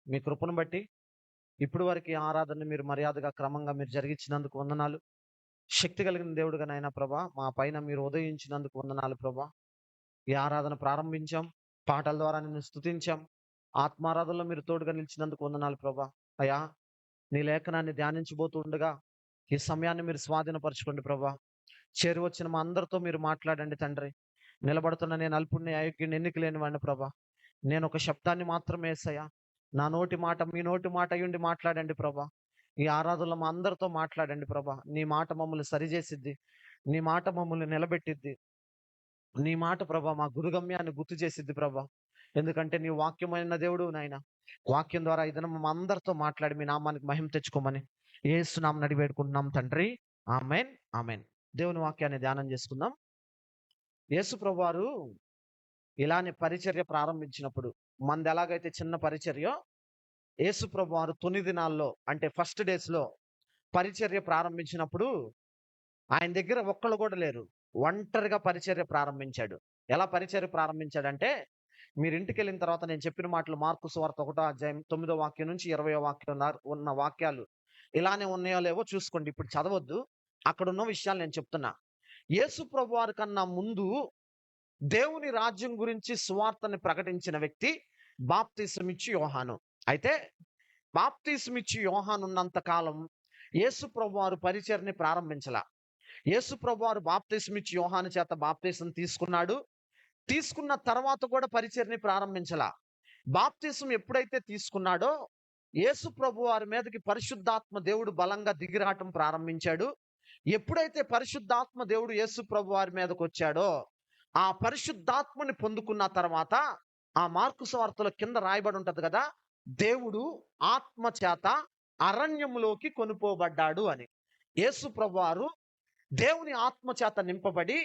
మీ కృపను బట్టి ఇప్పుడు వరకు ఈ ఆరాధన మీరు మర్యాదగా క్రమంగా మీరు జరిగించినందుకు వందనాలు. శక్తి కలిగిన దేవుడుగా నాయన ప్రభా, మా పైన మీరు ఉదయించినందుకు వందనాలు ప్రభా. ఈ ఆరాధన ప్రారంభించాం, పాటల ద్వారా నిన్ను స్తుతించాం. ఆత్మారాధనలో మీరు తోడుగా నిలిచినందుకు వందనాలు ప్రభా. అయ్యా, నీ లేఖనాన్ని ధ్యానించబోతూ ఉండగా ఈ సమయాన్ని మీరు స్వాధీనపరచుకోండి ప్రభా. చేరువచ్చిన మా అందరితో మీరు మాట్లాడండి తండ్రి. నిలబడుతున్న నేను అల్పుణ్ణి, అయోగ్యుని, ఎన్నిక లేని వాడిని ప్రభా. నేను ఒక శబ్దాన్ని మాత్రమే యేసయ్యా, నా నోటి మాట మీ నోటి మాట అయ్యుండి మాట్లాడండి ప్రభా. ఈ ఆరాధనలో మా అందరితో మాట్లాడండి ప్రభా. నీ మాట మమ్మల్ని సరిచేసిద్ది, నీ మాట మమ్మల్ని నిలబెట్టిద్ది, నీ మాట ప్రభా మా గురుగమ్యాన్ని గుర్తు చేసిద్ది ప్రభా. ఎందుకంటే నీ వాక్యమైన దేవుడు నాయన. వాక్యం ద్వారా ఈ దినం మా అందరితో మాట్లాడి మీ నామానికి మహిమ తెచ్చుకోమని యేసు నామమున అడిగి వేడుకుంటున్నాం తండ్రి. ఆమేన్, ఆమేన్. దేవుని వాక్యాన్ని ధ్యానం చేసుకుందాం. యేసు ప్రభువారు ఇలానే పరిచర్య ప్రారంభించినప్పుడు, మనది ఎలాగైతే చిన్న పరిచర్యో, యేసు ప్రభువారు తొలి దినాల్లో అంటే ఫస్ట్ డేస్ లో పరిచర్య ప్రారంభించినప్పుడు ఆయన దగ్గర ఒక్కళ్ళు కూడా లేరు. ఒంటరిగా పరిచర్య ప్రారంభించాడు. ఎలా పరిచర్య ప్రారంభించాడంటే, మీరు ఇంటికి వెళ్ళిన తర్వాత నేను చెప్పిన మాటలు మార్కు సువార్త 1వ అధ్యాయం 9వ వాక్యం నుంచి 20వ వాక్యం ఉన్న వాక్యాలు ఇలానే ఉన్నాయో లేవో చూసుకోండి. ఇప్పుడు చదవద్దు, అక్కడ ఉన్న విషయాలు నేను చెప్తున్నా. యేసు ప్రభువారి కన్నా ముందు దేవుని రాజ్యం గురించి సువార్తని ప్రకటించిన వ్యక్తి బాప్తిసమిచ్చి యోహాను. అయితే బాప్తిసమిచ్చి యోహాను ఉన్నంత కాలం యేసు ప్రభువారు పరిచర్ని ప్రారంభించల. యేసు ప్రభువారు బాప్తిసమిచ్చి యోహాను చేత బాప్తిసం తీసుకున్నాడు. తీసుకున్న తర్వాత కూడా పరిచర్ని ప్రారంభించల. బాప్తిసం ఎప్పుడైతే తీసుకున్నాడో యేసు ప్రభువారి మీదకి పరిశుద్ధాత్మ దేవుడు బలంగా దిగిరాటం ప్రారంభించాడు. ఎప్పుడైతే పరిశుద్ధాత్మ దేవుడు యేసు ప్రభువారి మీదకి వచ్చాడో, ఆ పరిశుద్ధాత్మని పొందుకున్న తర్వాత ఆ మార్కు సువార్తలో కింద రాయబడి ఉంటది కదా, దేవుడు ఆత్మ చేత అరణ్యములోకి కొనుపోబడ్డాడు అని. యేసు ప్రభువారు దేవుని ఆత్మ చేత నింపబడి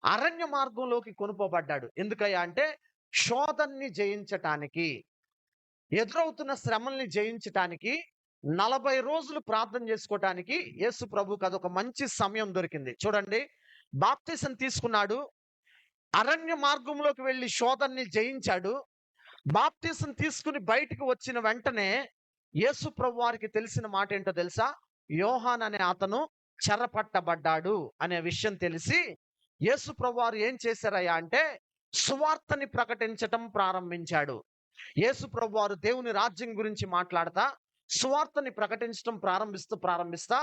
అరణ్య మార్గంలోకి కొనుపోబడ్డాడు. ఎందుకయ్యా అంటే, శోధన్ని జయించటానికి, ఎదురవుతున్న శ్రమల్ని జయించటానికి 40 రోజులు ప్రార్థన చేసుకోవటానికి యేసు ప్రభువుకి అదొక మంచి సమయం దొరికింది. చూడండి, బాప్తిసం తీసుకున్నాడు, అరణ్య మార్గంలోకి వెళ్ళి శోధన్ని జయించాడు. బాప్తిసం తీసుకుని బయటికి వచ్చిన వెంటనే యేసు ప్రభు వారికి తెలిసిన మాట ఏంటో తెలుసా? యోహాన్ అనే అతను చెరపట్టబడ్డాడు అనే విషయం తెలిసి యేసు ప్రభు వారు ఏం చేశారయ్యా అంటే, సువార్తని ప్రకటించటం ప్రారంభించాడు. యేసు ప్రభు వారు దేవుని రాజ్యం గురించి మాట్లాడతా సువార్తని ప్రకటించడం ప్రారంభిస్తా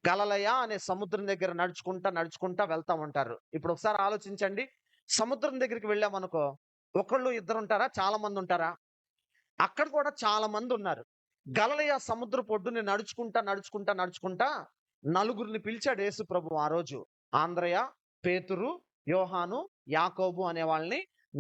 గలలయ అనే సముద్రం దగ్గర నడుచుకుంటా వెళ్తా ఉంటారు. ఇప్పుడు ఒకసారి ఆలోచించండి, సముద్రం దగ్గరికి వెళ్ళామనుకో, ఒకళ్ళు ఇద్దరు ఉంటారా? చాలా మంది ఉంటారా? అక్కడ కూడా చాలా మంది ఉన్నారు. గలలయ సముద్ర పొడ్డుని నడుచుకుంటా నలుగురిని పిలిచాడు యేసు ప్రభు ఆ రోజు. ఆంద్రయ, పేతురు, యోహాను, యాకోబు అనే వాళ్ళని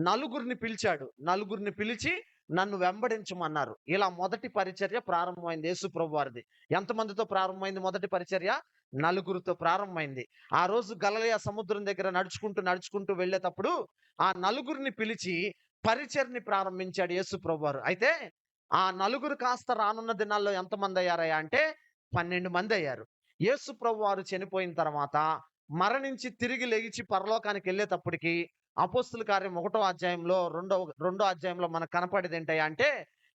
నలుగురిని పిలిచాడు. నలుగురిని పిలిచి నన్ను వెంబడించమన్నారు. ఇలా మొదటి పరిచర్య ప్రారంభమైంది యేసు ప్రభు వారిది. ఎంతమందితో ప్రారంభమైంది మొదటి పరిచర్య? నలుగురితో ప్రారంభమైంది. ఆ రోజు గలిలయ సముద్రం దగ్గర నడుచుకుంటూ వెళ్ళేటప్పుడు ఆ నలుగురిని పిలిచి పరిచర్ని ప్రారంభించాడు యేసు ప్రభు వారు. అయితే ఆ నలుగురు కాస్త రానున్న దినాల్లో ఎంతమంది అయ్యారయ్యా అంటే 12 మంది అయ్యారు. యేసు ప్రభు వారు చనిపోయిన తర్వాత మరణించి తిరిగి లెగిచి పరలోకానికి వెళ్ళేటప్పటికి అపోస్తుల కార్యం 1వ అధ్యాయంలో రెండో అధ్యాయంలో మనకు కనపడేది ఏంటయ్యా అంటే,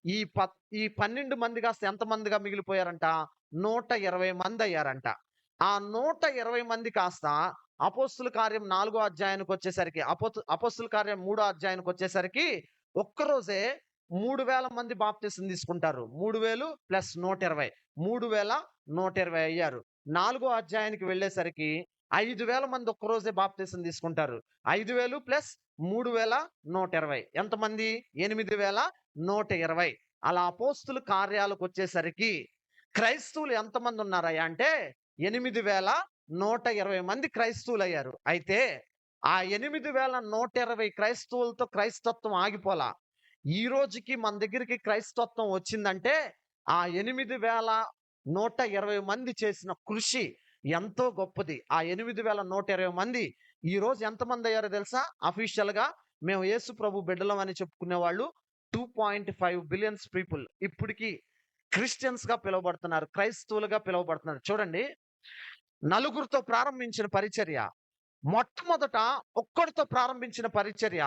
ఈ 12 మంది కాస్త ఎంతమందిగా మిగిలిపోయారంట? 120 మంది అయ్యారంట. ఆ 120 మంది కాస్త అపోస్తుల కార్యం 4వ అధ్యాయానికి వచ్చేసరికి, అపోస్తుల కార్యం 3వ అధ్యాయానికి వచ్చేసరికి ఒక్కరోజే 3000 మంది బాప్తిసం తీసుకుంటారు. 3000 ప్లస్ 120, 3120 అయ్యారు. 4వ అధ్యాయానికి వెళ్ళేసరికి 5000 మంది ఒక్కరోజే బాప్తిసం తీసుకుంటారు. 5000 ప్లస్ 3120 ఎంతమంది? 8120. అలా అపోస్తుల కార్యాలకు వచ్చేసరికి క్రైస్తవులు ఎంతమంది ఉన్నారయ్యా అంటే 8120 మంది క్రైస్తవులు అయ్యారు. అయితే ఆ 8120 క్రైస్తవులతో క్రైస్తత్వం ఆగిపోలా. ఈ రోజుకి మన దగ్గరికి క్రైస్తత్వం వచ్చిందంటే ఆ 8120 మంది చేసిన కృషి ఎంతో గొప్పది. ఆ 8120 మంది ఈ రోజు ఎంతమంది అయ్యారో తెలుసా? అఫీషియల్ గా మేము యేసు ప్రభు బిడ్డలం అని చెప్పుకునే వాళ్ళు 2.5 బిలియన్స్ పీపుల్ ఇప్పటికి క్రిస్టియన్స్ గా పిలువబడుతున్నారు, క్రైస్తవులుగా పిలువబడుతున్నారు. చూడండి, నలుగురితో ప్రారంభించిన పరిచర్య, మొట్టమొదట ఒక్కడితో ప్రారంభించిన పరిచర్య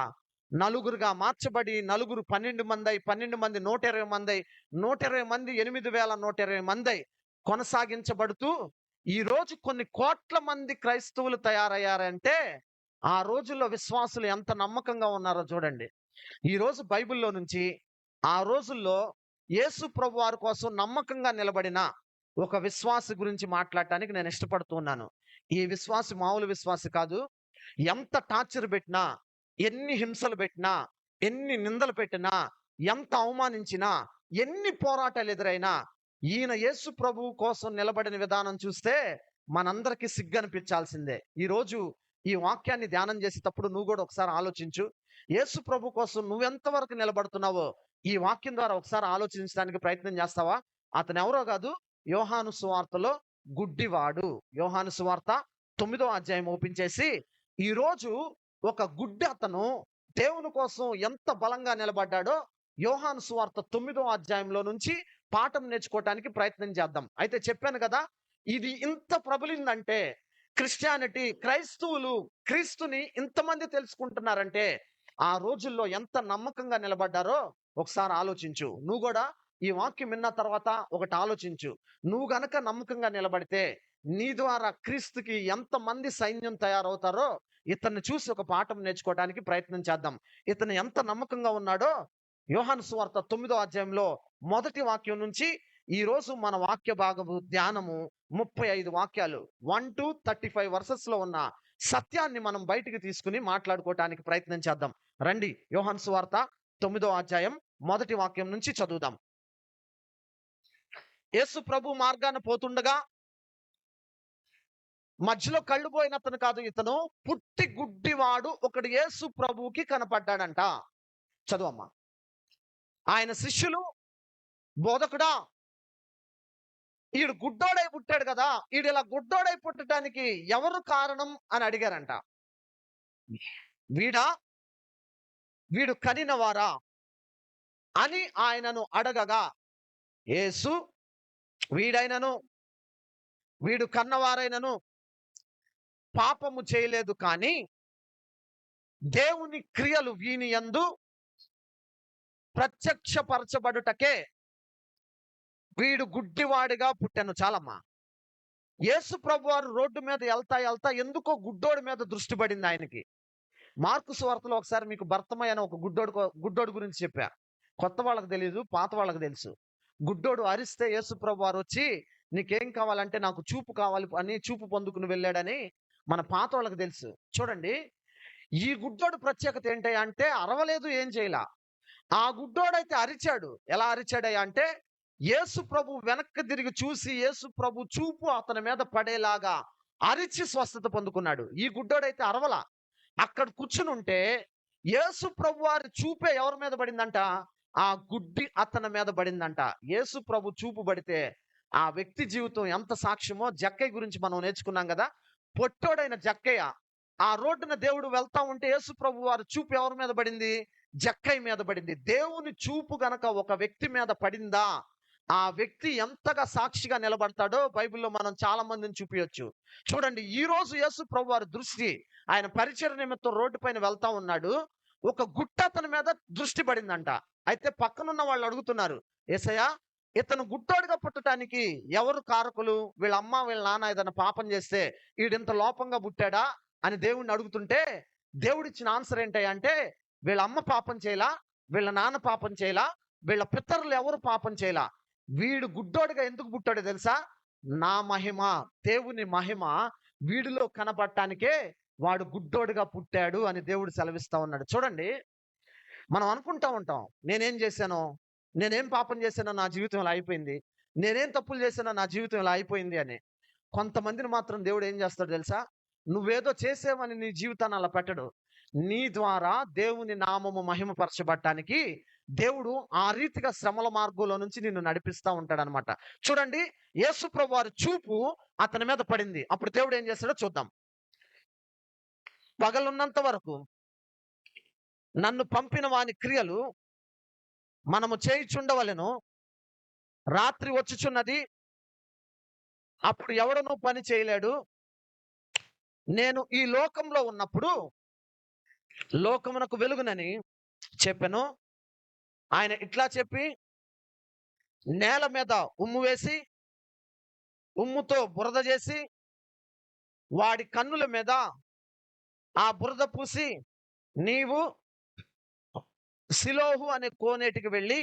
నలుగురుగా మార్చబడి నలుగురు 12 మంది 12 మంది 120 మంది 120 మంది 8,120 మంది కొనసాగించబడుతూ ఈ రోజు కొన్ని కోట్ల మంది క్రైస్తవులు తయారయ్యారంటే ఆ రోజుల్లో విశ్వాసులు ఎంత నమ్మకంగా ఉన్నారో చూడండి. ఈ రోజు బైబిల్‌లో నుంచి ఆ రోజుల్లో యేసు ప్రభువారి కోసం నమ్మకంగా నిలబడిన ఒక విశ్వాసి గురించి మాట్లాడటానికి నేను ఇష్టపడుతూ ఉన్నాను. ఈ విశ్వాసి మామూలు విశ్వాసి కాదు. ఎంత టార్చర్ పెట్టినా, ఎన్ని హింసలు పెట్టినా, ఎన్ని నిందలు పెట్టినా, ఎంత అవమానించినా, ఎన్ని పోరాటాలు ఎదురైనా ఈయన యేసు ప్రభువు కోసం నిలబడిన విధానం చూస్తే మనందరికీ సిగ్గనిపించాల్సిందే. ఈరోజు ఈ వాక్యాన్ని ధ్యానం చేసేటప్పుడు నువ్వు కూడా ఒకసారి ఆలోచించు. యేసు ప్రభు కోసం నువ్వెంత వరకు నిలబడుతున్నావో ఈ వాక్యం ద్వారా ఒకసారి ఆలోచించడానికి ప్రయత్నం చేస్తావా? అతను ఎవరో కాదు, యోహాను సువార్తలో గుడ్డివాడు. యోహాను సువార్త 9వ అధ్యాయం ఓపెన్ చేసి ఈరోజు ఒక గుడ్డి అతను దేవుని కోసం ఎంత బలంగా నిలబడ్డాడో యోహాను సువార్త 9వ అధ్యాయంలో నుంచి పాఠం నేర్చుకోవటానికి ప్రయత్నం చేద్దాం. అయితే చెప్పాను కదా, ఇది ఇంత ప్రబలిందంటే క్రిస్టియానిటీ, క్రైస్తవులు క్రీస్తుని ఇంతమంది తెలుసుకుంటున్నారంటే ఆ రోజుల్లో ఎంత నమ్మకంగా నిలబడ్డారో ఒకసారి ఆలోచించు. నువ్వు కూడా ఈ వాక్యం విన్న తర్వాత ఒకటి ఆలోచించు. నువ్వు గనక నమ్మకంగా నిలబడితే నీ ద్వారా క్రీస్తుకి ఎంతమంది సైన్యం తయారవుతారో ఇతన్ని చూసి ఒక పాఠం నేర్చుకోవడానికి ప్రయత్నం చేద్దాం. ఇతను ఎంత నమ్మకంగా ఉన్నాడో యోహాను సువార్త 9వ అధ్యాయంలో మొదటి వాక్యం నుంచి ఈ రోజు మన వాక్య భాగము ధ్యానము 35 వాక్యాలు 1-35 వర్సెస్ లో ఉన్న సత్యాన్ని మనం బయటికి తీసుకుని మాట్లాడుకోవటానికి ప్రయత్నం చేద్దాం. రండి, యోహాను సువార్త 9వ అధ్యాయం మొదటి వాక్యం నుంచి చదువుదాం. యేసు ప్రభు మార్గాన పోతుండగా మధ్యలో కళ్ళు పోయిన అతను కాదు, ఇతను పుట్టి గుడ్డివాడు ఒకడు యేసు ప్రభువుకి కనపడ్డాడంట. చదువమ్మా. ఆయన శిష్యులు, బోధకుడా, ఈడు గుడ్డోడై పుట్టాడు కదా, ఈడు ఇలా గుడ్డోడై పుట్టడానికి ఎవరు కారణం అని అడిగారంట. వీడా, వీడు కనినవారా అని ఆయనను అడగగా యేసు, వీడైనను వీడు కన్నవారైనను పాపము చేయలేదు, కానీ దేవుని క్రియలు వీని యందు ప్రత్యక్షపరచబడుటకే వీడు గుడ్డివాడిగా పుట్టెను. చాలమ్మా. యేసు ప్రభు వారు రోడ్డు మీద వెళ్తా ఎందుకో గుడ్డోడి మీద దృష్టి పడింది ఆయనకి. మార్కు సువార్తలో ఒకసారి మీకు భర్తమయ్య అని ఒక గుడ్డోడు గురించి చెప్పా. కొత్త వాళ్ళకి తెలియదు, పాత వాళ్ళకి తెలుసు. గుడ్డోడు అరిస్తే యేసు ప్రభు వారు వచ్చి నీకేం కావాలంటే నాకు చూపు కావాలి అని చూపు పొందుకుని వెళ్ళాడని మన పాత వాళ్ళకి తెలుసు. చూడండి, ఈ గుడ్డోడు ప్రత్యేకత ఏంటి అంటే అరవలేదు, ఏం చేయలా. ఆ గుడ్డోడైతే అరిచాడు. ఎలా అరిచాడయ్యా అంటే యేసు ప్రభు వెనక్కి తిరిగి చూసి యేసు ప్రభు చూపు అతని మీద పడేలాగా అరిచి స్వస్థత పొందుకున్నాడు. ఈ గుడ్డోడైతే అరవలా. అక్కడ కూర్చుని ఉంటే యేసు ప్రభు వారి చూపే ఎవరి మీద పడిందంట? ఆ గుడ్డి అతని మీద పడిందంట. యేసు ప్రభు చూపు పడితే ఆ వ్యక్తి జీవితం ఎంత సాక్ష్యమో జక్కయ్య గురించి మనం నేర్చుకున్నాం కదా. పొట్టోడైన జక్కయ్య ఆ రోడ్డున దేవుడు వెళ్తా ఉంటే యేసు ప్రభు వారి చూపు ఎవరి మీద పడింది? జక్కయ్య మీద పడింది. దేవుని చూపు గనక ఒక వ్యక్తి మీద పడిందా, ఆ వ్యక్తి ఎంతగా సాక్షిగా నిలబడతాడో బైబిల్లో మనం చాలా మందిని చూపించచ్చు. చూడండి, ఈ రోజు యేసు ప్రభు వారి దృష్టి, ఆయన పరిచయ నిమిత్తం రోడ్డు పైన వెళ్తా ఉన్నాడు. ఒక గుట్ట అతని మీద దృష్టి పడిందంట. అయితే పక్కనున్న వాళ్ళు అడుగుతున్నారు, యేసయ్యా, ఇతను గుట్టోడుగా పుట్టడానికి ఎవరు కారకులు? వీళ్ళ అమ్మ వీళ్ళ నాన్న ఏదైనా పాపం చేస్తే వీడింత లోపంగా పుట్టాడా అని దేవుడిని అడుగుతుంటే దేవుడిచ్చిన ఆన్సర్ ఏంటంటే వీళ్ళ అమ్మ పాపం చేయలా, వీళ్ళ నాన్న పాపం చేయలా, వీళ్ళ పితరులు ఎవరు పాపం చేయలా. వీడు గుడ్డోడుగా ఎందుకు పుట్టాడో తెలుసా? నా మహిమ, దేవుని మహిమ వీడిలో కనపడటానికే వాడు గుడ్డోడుగా పుట్టాడు అని దేవుడు సెలవిస్తా ఉన్నాడు. చూడండి, మనం అనుకుంటా ఉంటాం, నేనేం చేశానో, నేనేం పాపం చేశానో నా జీవితం ఇలా అయిపోయింది, నేనేం తప్పులు చేశానో నా జీవితం ఇలా అయిపోయింది అని. కొంతమందిని మాత్రం దేవుడు ఏం చేస్తాడు తెలుసా? నువ్వేదో చేసేవని నీ జీవితాన్ని అలా పెట్టడు. నీ ద్వారా దేవుని నామము మహిమపరచబడటానికి దేవుడు ఆ రీతిగా శ్రమల మార్గంలో నుంచి నిన్ను నడిపిస్తా ఉంటాడనమాట. చూడండి, యేసు ప్రభు వారి చూపు అతని మీద పడింది. అప్పుడు దేవుడు ఏం చేస్తాడో చూద్దాం. పగలున్నంత వరకు నన్ను పంపిన వాని క్రియలు మనము చేయుచుండవలెను, రాత్రి వచ్చుచున్నది, అప్పుడు ఎవడనూ పని చేయలేడు. నేను ఈ లోకంలో ఉన్నప్పుడు లోకమునకు వెలుగునని చెప్పెను. ఆయన ఇట్లా చెప్పి నేల మీద ఉమ్ము వేసి ఉమ్ముతో బురద చేసి వాడి కన్నుల మీద ఆ బురద పూసి, నీవు సిలోహు అనే కోనేటికి వెళ్ళి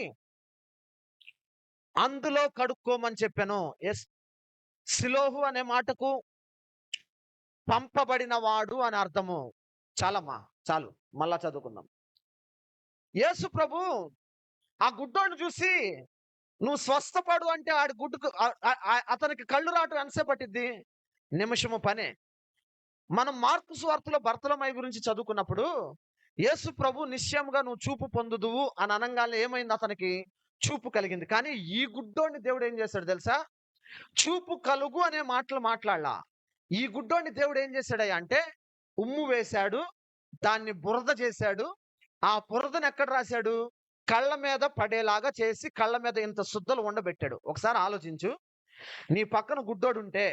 అందులో కడుక్కోమని చెప్పాను. ఎస్, సిలోహు అనే మాటకు పంపబడిన వాడు అని అర్థము. చాలమ్మా, చాలు, మళ్ళా చదువుకుందాం. యేసు ప్రభు ఆ గుడ్డోని చూసి నువ్వు స్వస్థపడు అంటే ఆడి గుడ్డుకు అతనికి కళ్ళు రావటం ఎంతసేపు పట్టిద్ది? నిమిషము పనే. మనం మార్కు సువార్తలో బర్తలమై గురించి చదువుకున్నప్పుడు యేసు ప్రభు నిశ్చయముగా నువ్వు చూపు పొందుదువు అని అనంగానే ఏమైంది? అతనికి చూపు కలిగింది. కానీ ఈ గుడ్డోని దేవుడు ఏం చేశాడు తెలుసా? చూపు కలుగు అనే మాటలు మాట్లాడలా. ఈ గుడ్డోని దేవుడు ఏం చేశాడయ్యా అంటే ఉమ్ము వేశాడు, దాన్ని బురద చేశాడు. ఆ బురదను ఎక్కడ రాశాడు? కళ్ళ మీద పడేలాగా చేసి కళ్ళ మీద ఇంత శుద్ధలు ఉండబెట్టాడు. ఒకసారి ఆలోచించు. నీ పక్కన గుడ్డోడుంటే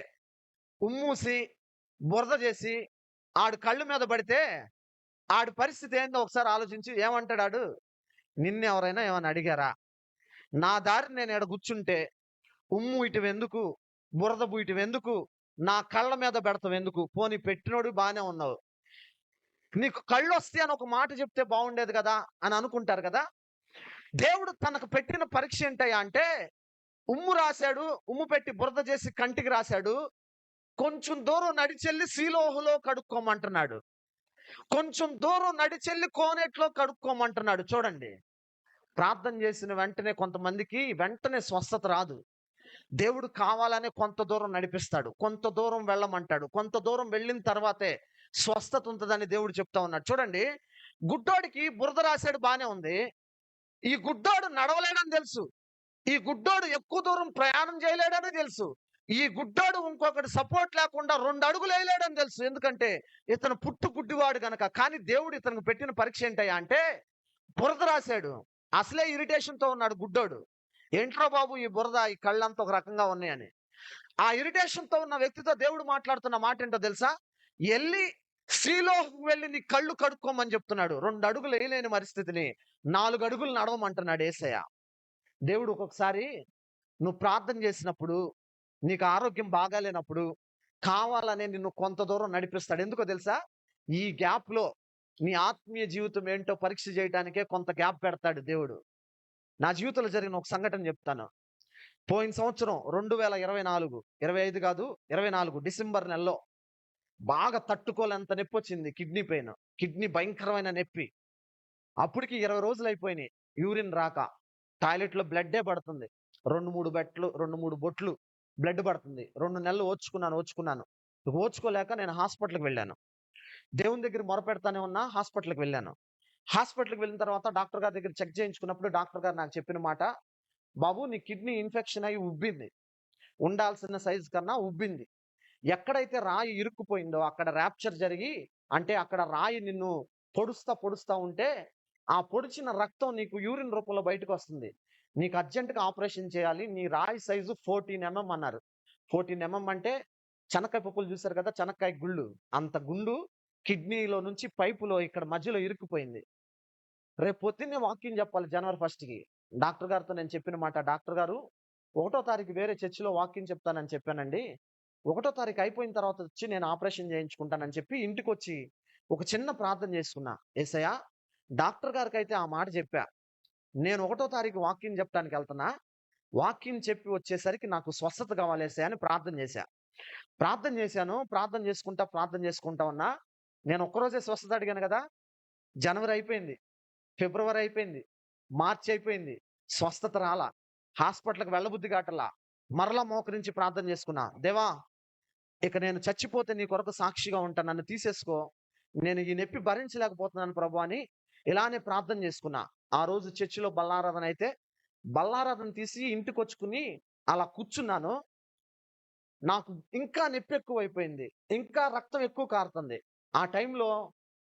ఉమ్మూసి బురద చేసి ఆడు కళ్ళు మీద పడితే ఆడి పరిస్థితి ఏందో ఒకసారి ఆలోచించి. ఏమంటాడు ఆడు? నిన్నెవరైనా ఏమైనా అడిగారా? నా దారి నేను ఈడ కూర్చుంటే ఉమ్ము ఇటువెందుకు, బురద ఇటువెందుకు, నా కళ్ళ మీద పెడతావు ఎందుకు? పోనీ పెట్టినోడు బాగానే ఉన్నావు, నీకు కళ్ళు వస్తే అని ఒక మాట చెప్తే బాగుండేది కదా అని అనుకుంటారు కదా. దేవుడు తనకు పెట్టిన పరీక్ష ఏంటయ్యా అంటే ఉమ్ము రాశాడు, ఉమ్ము పెట్టి బురద చేసి కంటికి రాశాడు. కొంచెం దూరం నడిచెల్లి సీలోహులో కడుక్కోమంటున్నాడు. కొంచెం దూరం నడిచెల్లి కోనేట్లో కడుక్కోమంటున్నాడు. చూడండి, ప్రార్థన చేసిన వెంటనే కొంతమందికి వెంటనే స్వస్థత రాదు. దేవుడు కావాలనే కొంత దూరం నడిపిస్తాడు, కొంత దూరం వెళ్ళమంటాడు, కొంత దూరం వెళ్ళిన తర్వాతే స్వస్థత ఉంటుందని దేవుడు చెప్తా ఉన్నాడు. చూడండి, గుడ్డోడికి బురద రాశాడు, బానే ఉంది. ఈ గుడ్డోడు నడవలేడని తెలుసు. ఈ గుడ్డోడు ఎక్కువ దూరం ప్రయాణం చేయలేడని తెలుసు. ఈ గుడ్డోడు ఇంకొకటి సపోర్ట్ లేకుండా 2 అడుగులు వేయలేడని తెలుసు. ఎందుకంటే ఇతను పుట్టు గుడ్డివాడు గనక. కానీ దేవుడు ఇతనికి పెట్టిన పరీక్ష ఏంటయ్యా అంటే బురద రాశాడు. అసలే ఇరిటేషన్ తో ఉన్నాడు గుడ్డోడు. ఏంట్రా బాబు ఈ బురద, ఈ కళ్ళంతా ఒక రకంగా ఉన్నాయని. ఆ ఇరిటేషన్ తో ఉన్న వ్యక్తితో దేవుడు మాట్లాడుతున్న మాట ఏంటో తెలుసా? ఎల్లి శ్రీలోకి వెళ్ళి నీ కళ్ళు కడుక్కోమని చెప్తున్నాడు. 2 అడుగులు వేయలేని పరిస్థితిని 4 అడుగులు నడవమంటున్నాడు యేసయ్య. దేవుడు ఒక్కొక్కసారి నువ్వు ప్రార్థన చేసినప్పుడు, నీకు ఆరోగ్యం బాగాలేనప్పుడు కావాలనే నిన్ను కొంత దూరం నడిపిస్తాడు. ఎందుకో తెలుసా? ఈ గ్యాప్ లో నీ ఆత్మీయ జీవితం ఏంటో పరీక్ష చేయడానికే కొంత గ్యాప్ పెడతాడు దేవుడు. నా జీవితంలో జరిగిన ఒక సంఘటన చెప్తాను. పోయిన సంవత్సరం 2024 25 కాదు 24 డిసెంబర్ నెలలో బాగా తట్టుకోలేంత నొప్పి వచ్చింది. కిడ్నీ పెయిన్, కిడ్నీ భయంకరమైన నొప్పి. అప్పటికి 20 రోజులు అయిపోయినాయి. యూరిన్ రాక టాయిలెట్ లో బ్లడ్డే పడుతుంది. 2-3 బొట్లు బ్లడ్ పడుతుంది. 2 నెలలు ఓచుకున్నాను. ఓచుకోలేక నేను హాస్పిటల్కి వెళ్ళాను. దేవుని దగ్గర మొరపెడతానే ఉన్నా, హాస్పిటల్కి వెళ్ళాను. హాస్పిటల్కి వెళ్ళిన తర్వాత డాక్టర్ గారి దగ్గర చెక్ చేయించుకున్నప్పుడు డాక్టర్ గారు నాకు చెప్పిన మాట, బాబు నీ కిడ్నీ ఇన్ఫెక్షన్ అయ్యి ఉబ్బింది, ఉండాల్సిన సైజు కన్నా ఉబ్బింది. ఎక్కడైతే రాయి ఇరుక్కుపోయిందో అక్కడ ర్యాప్చర్ జరిగి, అంటే అక్కడ రాయి నిన్ను పొడుస్తా ఉంటే ఆ పొడిచిన రక్తం నీకు యూరిన్ రూపంలో బయటకు వస్తుంది. నీకు అర్జెంటుగా ఆపరేషన్ చేయాలి. నీ రాయి సైజు 14 mm అన్నారు. 14 mm అంటే చెనక్కాయ పప్పులు చూశారు కదా, చెనక్కాయ గుళ్ళు అంత గుండు కిడ్నీలో నుంచి పైపులో ఇక్కడ మధ్యలో ఇరుక్కుపోయింది. రేపు పొద్దున్నే వాకింగ్ చెప్పాలి జనవరి 1కి. డాక్టర్ గారితో నేను చెప్పిన మాట, డాక్టర్ గారు 1వ తారీఖు వేరే చర్చిలో వాకింగ్ చెప్తానని చెప్పానండి. 1వ తారీఖు అయిపోయిన తర్వాత వచ్చి నేను ఆపరేషన్ చేయించుకుంటానని చెప్పి ఇంటికి వచ్చి ఒక చిన్న ప్రార్థన చేసుకున్నా. యేసయ్యా, డాక్టర్ గారికి అయితే ఆ మాట చెప్పా, నేను 1వ తారీఖు వాకింగ్ చెప్పడానికి వెళ్తున్నా, వాకింగ్ చెప్పి వచ్చేసరికి నాకు స్వస్థత కావాలి యేసయ్యా అని ప్రార్థన చేశా. ప్రార్థన చేసుకుంటా ఉన్నా. నేను ఒక్కరోజే స్వస్థత అడిగాను కదా. జనవరి అయిపోయింది, ఫిబ్రవరి అయిపోయింది, మార్చి అయిపోయింది, స్వస్థత రాలా. హాస్పిటల్కి వెళ్ళబుద్ధి కాటలా. మరలా మోకరించి ప్రార్థన చేసుకున్నా, దేవా ఇక నేను చచ్చిపోతే నీ కొరకు సాక్షిగా ఉంటాను, నన్ను తీసేసుకో, నేను ఈ నొప్పి భరించలేకపోతున్నాను ప్రభు అని ఇలానే ప్రార్థన చేసుకున్నా. ఆ రోజు చర్చిలో బల్లారాధన అయితే బల్లారాధన తీసి ఇంటికి వచ్చుకుని అలా కూర్చున్నాను. నాకు ఇంకా నొప్పి ఎక్కువైపోయింది, ఇంకా రక్తం ఎక్కువ కారుతుంది. ఆ టైంలో